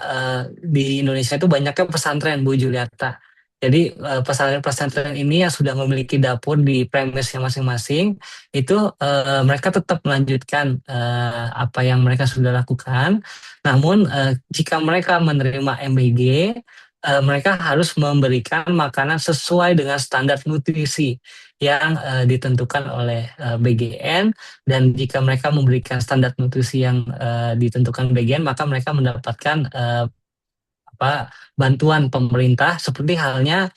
[SPEAKER 3] di Indonesia itu banyaknya pesantren Bu Juliata. Jadi pesantren-pesantren ini yang sudah memiliki dapur di premisnya masing-masing itu mereka tetap melanjutkan apa yang mereka sudah lakukan. Namun jika mereka menerima MBG, mereka harus memberikan makanan sesuai dengan standar nutrisi yang ditentukan oleh BGN, dan jika mereka memberikan standar nutrisi yang ditentukan BGN, maka mereka mendapatkan bantuan pemerintah seperti halnya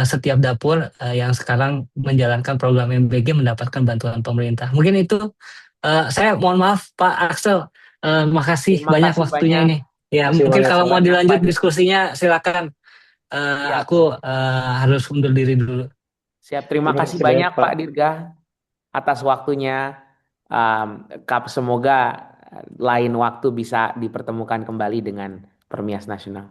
[SPEAKER 3] setiap dapur yang sekarang menjalankan program MBG mendapatkan bantuan pemerintah. Mungkin itu saya mohon maaf Pak Axel, makasih banyak waktunya ini. Ya, mungkin kalau mau dilanjut diskusinya silakan. Aku harus undur diri dulu.
[SPEAKER 1] Siap, terima kasih banyak Pak Dirga atas waktunya. Semoga lain waktu bisa dipertemukan kembali dengan Permias Nasional.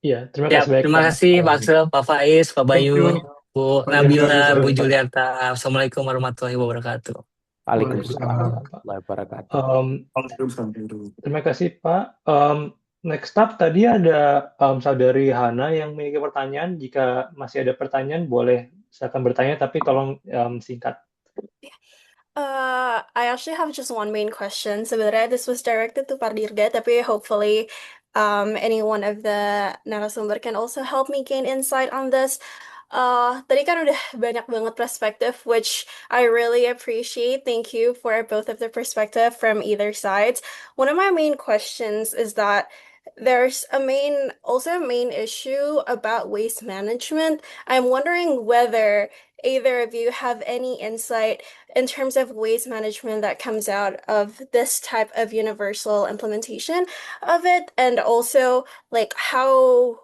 [SPEAKER 2] Iya, terima kasih banyak.
[SPEAKER 3] Terima kasih Pak Axel, Pak Faiz, Pak Bayu, Bu Nabila, Bu Juliarta. Assalamualaikum warahmatullahi wabarakatuh.
[SPEAKER 1] Waalaikumsalam warahmatullahi wabarakatuh.
[SPEAKER 2] Terima kasih Pak. Next up tadi ada saudari Hana yang memiliki pertanyaan. Jika masih ada pertanyaan, boleh silakan bertanya, tapi tolong singkat.
[SPEAKER 7] I actually have just one main question. Sebenarnya this was directed to Pardirga, tapi hopefully any one of the narasumber can also help me gain insight on this. Tadi kan udah banyak banget perspektif, which I really appreciate. Thank you for both of the perspective from either sides. One of my main questions is that there's also a main issue about waste management. I'm wondering whether either of you have any insight in terms of waste management that comes out of this type of universal implementation of it, and also like how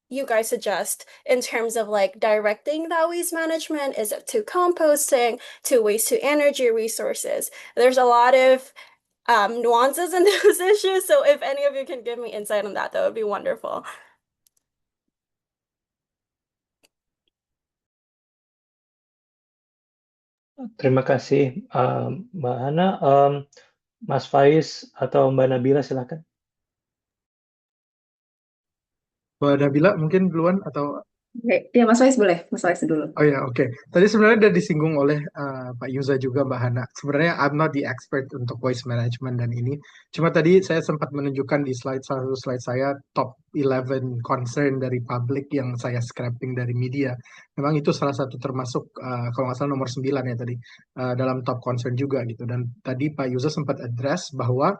[SPEAKER 7] you guys suggest in terms of like directing that waste management. Is it to composting, to waste to energy resources? There's a lot of nuances in those issues, so if any of you can give me insight on that would be wonderful.
[SPEAKER 2] Terima kasih, Mbak Hana. Mas Faiz atau Mbak Nabila, silakan.
[SPEAKER 5] Mbak Nabila mungkin duluan atau
[SPEAKER 4] Oke, ya Mas Faiz boleh, Mas Faiz dulu.
[SPEAKER 5] Oh ya, oke. Tadi sebenarnya udah disinggung oleh Pak Yuza juga, Mbak Hana. Sebenarnya I'm not the expert untuk waste management dan ini. Cuma tadi saya sempat menunjukkan di salah satu slide saya top 11 concern dari publik yang saya scraping dari media. Memang itu salah satu termasuk kalau nggak salah nomor 9 ya tadi dalam top concern juga gitu. Dan tadi Pak Yuza sempat address bahwa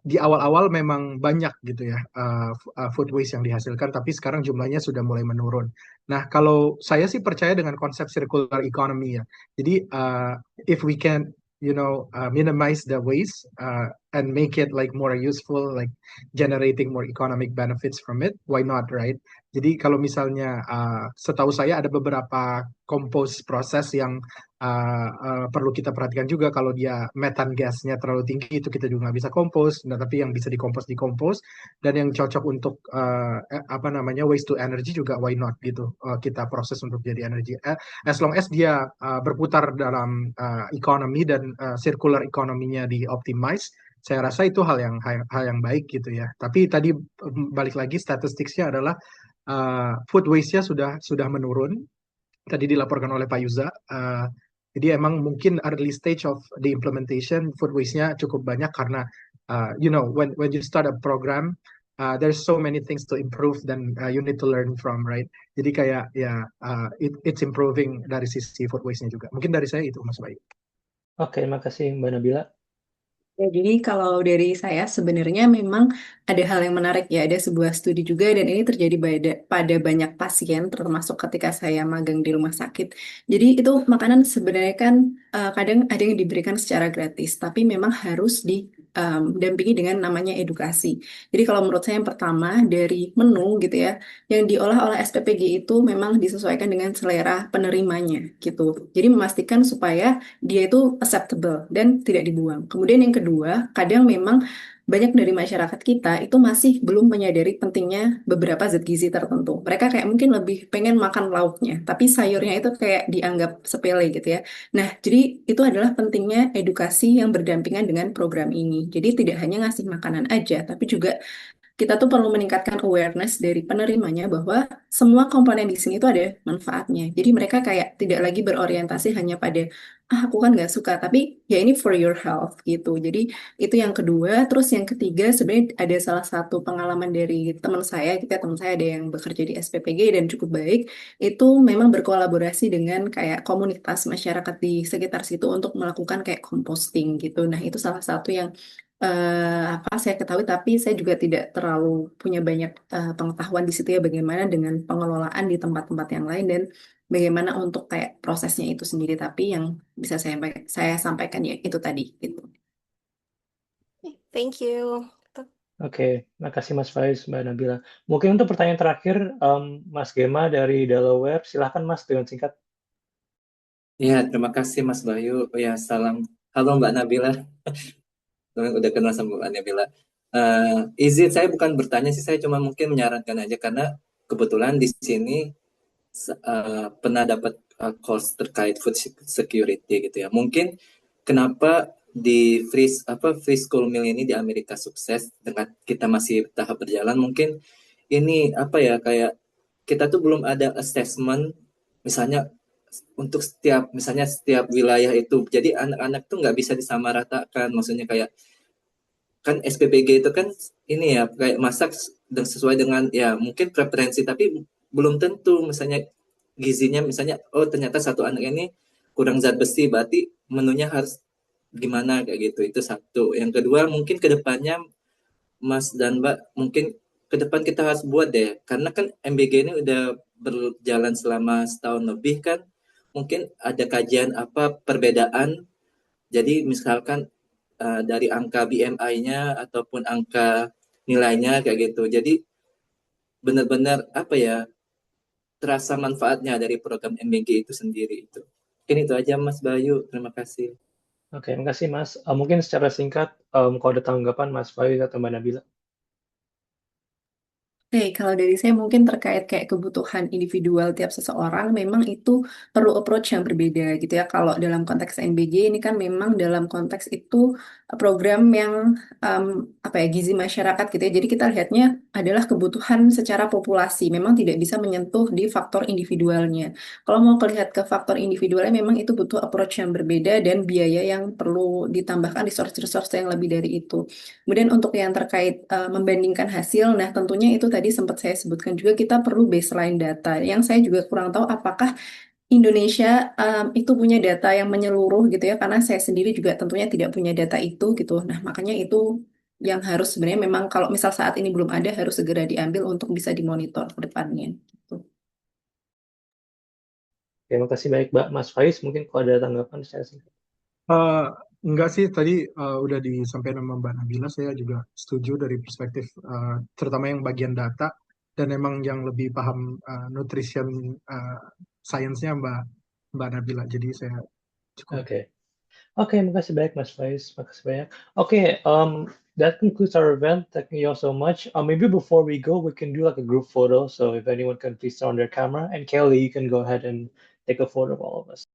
[SPEAKER 5] di awal-awal memang banyak gitu ya food waste yang dihasilkan, tapi sekarang jumlahnya sudah mulai menurun. Nah, kalau saya sih percaya dengan konsep circular economy ya. Jadi, if we can, minimize the waste and make it like more useful, like generating more economic benefits from it, why not, right? Jadi kalau misalnya, setahu saya ada beberapa compose proses yang perlu kita perhatikan juga. Kalau dia metan gasnya terlalu tinggi itu kita juga nggak bisa kompos. Nah, tapi yang bisa dikompos, dan yang cocok untuk waste to energy juga why not gitu kita proses untuk jadi energi. As long as dia berputar dalam ekonomi dan circular ekonominya di optimize, saya rasa itu hal yang baik gitu ya. Tapi tadi balik lagi statistiknya adalah food waste-nya sudah menurun. Tadi dilaporkan oleh Pak Yuza. Jadi emang mungkin early stage of the implementation food waste-nya cukup banyak karena when you start a program there's so many things to improve dan you need to learn from, right? Jadi kayak ya it's improving dari sisi food waste-nya juga. Mungkin dari saya itu Mas Bayu.
[SPEAKER 2] Oke, terima kasih Mbak Nabila.
[SPEAKER 4] Ya, jadi kalau dari saya sebenarnya memang ada hal yang menarik ya, ada sebuah studi juga dan ini terjadi pada banyak pasien termasuk ketika saya magang di rumah sakit. Jadi itu makanan sebenarnya kan kadang ada yang diberikan secara gratis, tapi memang harus didampingi dengan namanya edukasi. Jadi kalau menurut saya yang pertama dari menu gitu ya, yang diolah oleh SPPG itu memang disesuaikan dengan selera penerimanya gitu. Jadi memastikan supaya dia itu acceptable dan tidak dibuang. Kemudian yang kedua, kadang memang banyak dari masyarakat kita itu masih belum menyadari pentingnya beberapa zat gizi tertentu. Mereka kayak mungkin lebih pengen makan lauknya, tapi sayurnya itu kayak dianggap sepele gitu ya. Nah, jadi itu adalah pentingnya edukasi yang berdampingan dengan program ini. Jadi tidak hanya ngasih makanan aja, tapi juga kita tuh perlu meningkatkan awareness dari penerimanya bahwa semua komponen di sini tuh ada manfaatnya. Jadi mereka kayak tidak lagi berorientasi hanya pada aku kan nggak suka, tapi ya ini for your health gitu. Jadi itu yang kedua. Terus yang ketiga sebenarnya ada salah satu pengalaman dari teman saya. Teman saya ada yang bekerja di SPPG dan cukup baik. Itu memang berkolaborasi dengan kayak komunitas masyarakat di sekitar situ untuk melakukan kayak composting gitu. Nah itu salah satu yang apa saya ketahui, tapi saya juga tidak terlalu punya banyak pengetahuan di situ ya bagaimana dengan pengelolaan di tempat-tempat yang lain dan bagaimana untuk kayak prosesnya itu sendiri. Tapi yang bisa saya sampaikan ya itu tadi gitu.
[SPEAKER 7] Thank you.
[SPEAKER 2] Oke, makasih Mas Faiz, Mbak Nabila. Mungkin untuk pertanyaan terakhir, Mas Gema dari Delaware, silahkan Mas dengan singkat.
[SPEAKER 8] Ya, terima kasih Mas Bayu. Ya, salam. Halo Mbak Nabila. Udah kenal sama Mbak Nabila. Izin saya bukan bertanya sih, saya cuma mungkin menyarankan aja karena kebetulan di sini pernah dapat course terkait food security gitu ya. Mungkin kenapa di free school meal ini di Amerika sukses dengan kita masih tahap berjalan, mungkin ini apa ya, kayak kita tuh belum ada assessment misalnya untuk setiap wilayah itu. Jadi anak-anak tuh nggak bisa disamaratakan. Maksudnya kayak kan SPPG itu kan ini ya kayak masak dan sesuai dengan ya mungkin preferensi, tapi belum tentu misalnya gizinya, misalnya oh ternyata satu anak ini kurang zat besi, berarti menunya harus gimana kayak gitu. Itu satu. Yang kedua mungkin kedepannya Mas dan Mbak, mungkin ke depan kita harus buat deh, karena kan MBG ini udah berjalan selama setahun lebih kan, mungkin ada kajian apa perbedaan. Jadi misalkan dari angka BMI-nya ataupun angka nilainya kayak gitu. Jadi benar-benar apa ya, terasa manfaatnya dari program MBG itu sendiri itu. Mungkin itu aja Mas Bayu, terima kasih.
[SPEAKER 2] Oke, makasih Mas. Mungkin secara singkat, kalau ada tanggapan Mas Bayu atau Mbak Nabila.
[SPEAKER 4] Oke, kalau dari saya mungkin terkait kayak kebutuhan individual tiap seseorang, memang itu perlu approach yang berbeda gitu ya. Kalau dalam konteks NBG ini kan memang dalam konteks itu program yang apa ya, gizi masyarakat gitu ya. Jadi kita lihatnya adalah kebutuhan secara populasi, memang tidak bisa menyentuh di faktor individualnya. Kalau mau lihat ke faktor individualnya, memang itu butuh approach yang berbeda dan biaya yang perlu ditambahkan resource-resource yang lebih dari itu. Kemudian untuk yang terkait membandingkan hasil, nah tentunya itu tadi sempat saya sebutkan juga kita perlu baseline data. Yang saya juga kurang tahu apakah Indonesia itu punya data yang menyeluruh gitu ya, karena saya sendiri juga tentunya tidak punya data itu gitu. Nah makanya itu yang harus sebenarnya memang kalau misal saat ini belum ada harus segera diambil untuk bisa dimonitor ke depannya. Gitu.
[SPEAKER 2] Terima kasih baik Mbak. Mas Faiz, mungkin kalau ada tanggapan secara singkat.
[SPEAKER 5] Enggak sih, tadi udah disampaikan sama Mbak Nabila, saya juga setuju dari perspektif terutama yang bagian data, dan emang yang lebih paham nutrition science-nya Mbak Nabila, jadi saya cukup.
[SPEAKER 2] Oke. Oke, makasih banyak Mas Faiz. Makasih banyak. Oke, that concludes our event. Thank you all so much. Maybe before we go, we can do like a group photo. So if anyone can please turn on their camera. And Kelly, you can go ahead and take a photo of all of us.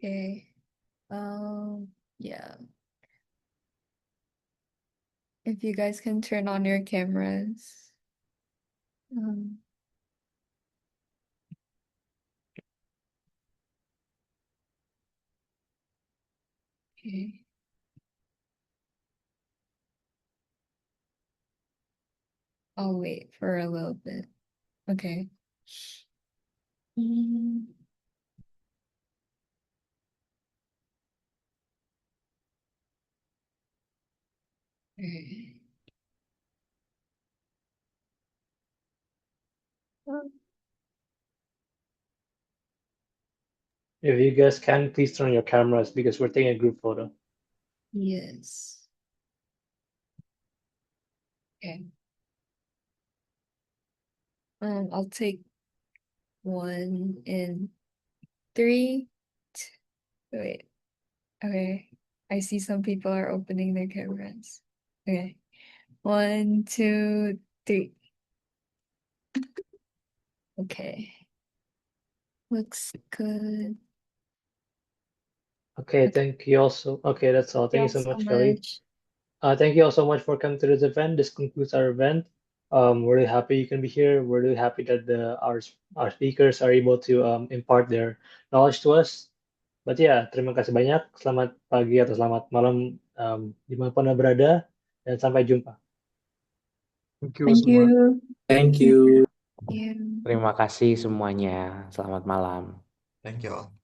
[SPEAKER 9] Okay. Yeah. If you guys can turn on your cameras. Okay. I'll wait for a little bit. Okay. Okay.
[SPEAKER 2] If you guys can, please turn on your cameras because we're taking a group photo.
[SPEAKER 9] Yes. Okay. I'll take one in 3, wait. Okay. I see some people are opening their cameras. Okay. 1, 2, 3. Okay. Looks good.
[SPEAKER 2] Okay, thank you also. Okay, that's all. Thank you so much, Kelly. Thank you all so much for coming to this event. This concludes our event. We're really happy you can be here. We're really happy that our speakers are able to impart their knowledge to us. But yeah, terima kasih banyak. Selamat pagi atau selamat malam dimanapun Anda berada, dan sampai jumpa.
[SPEAKER 5] Thank you
[SPEAKER 4] Thank
[SPEAKER 5] semua.
[SPEAKER 4] you.
[SPEAKER 8] Thank you.
[SPEAKER 9] Yeah.
[SPEAKER 1] Terima kasih semuanya. Selamat malam.
[SPEAKER 10] Thank you all.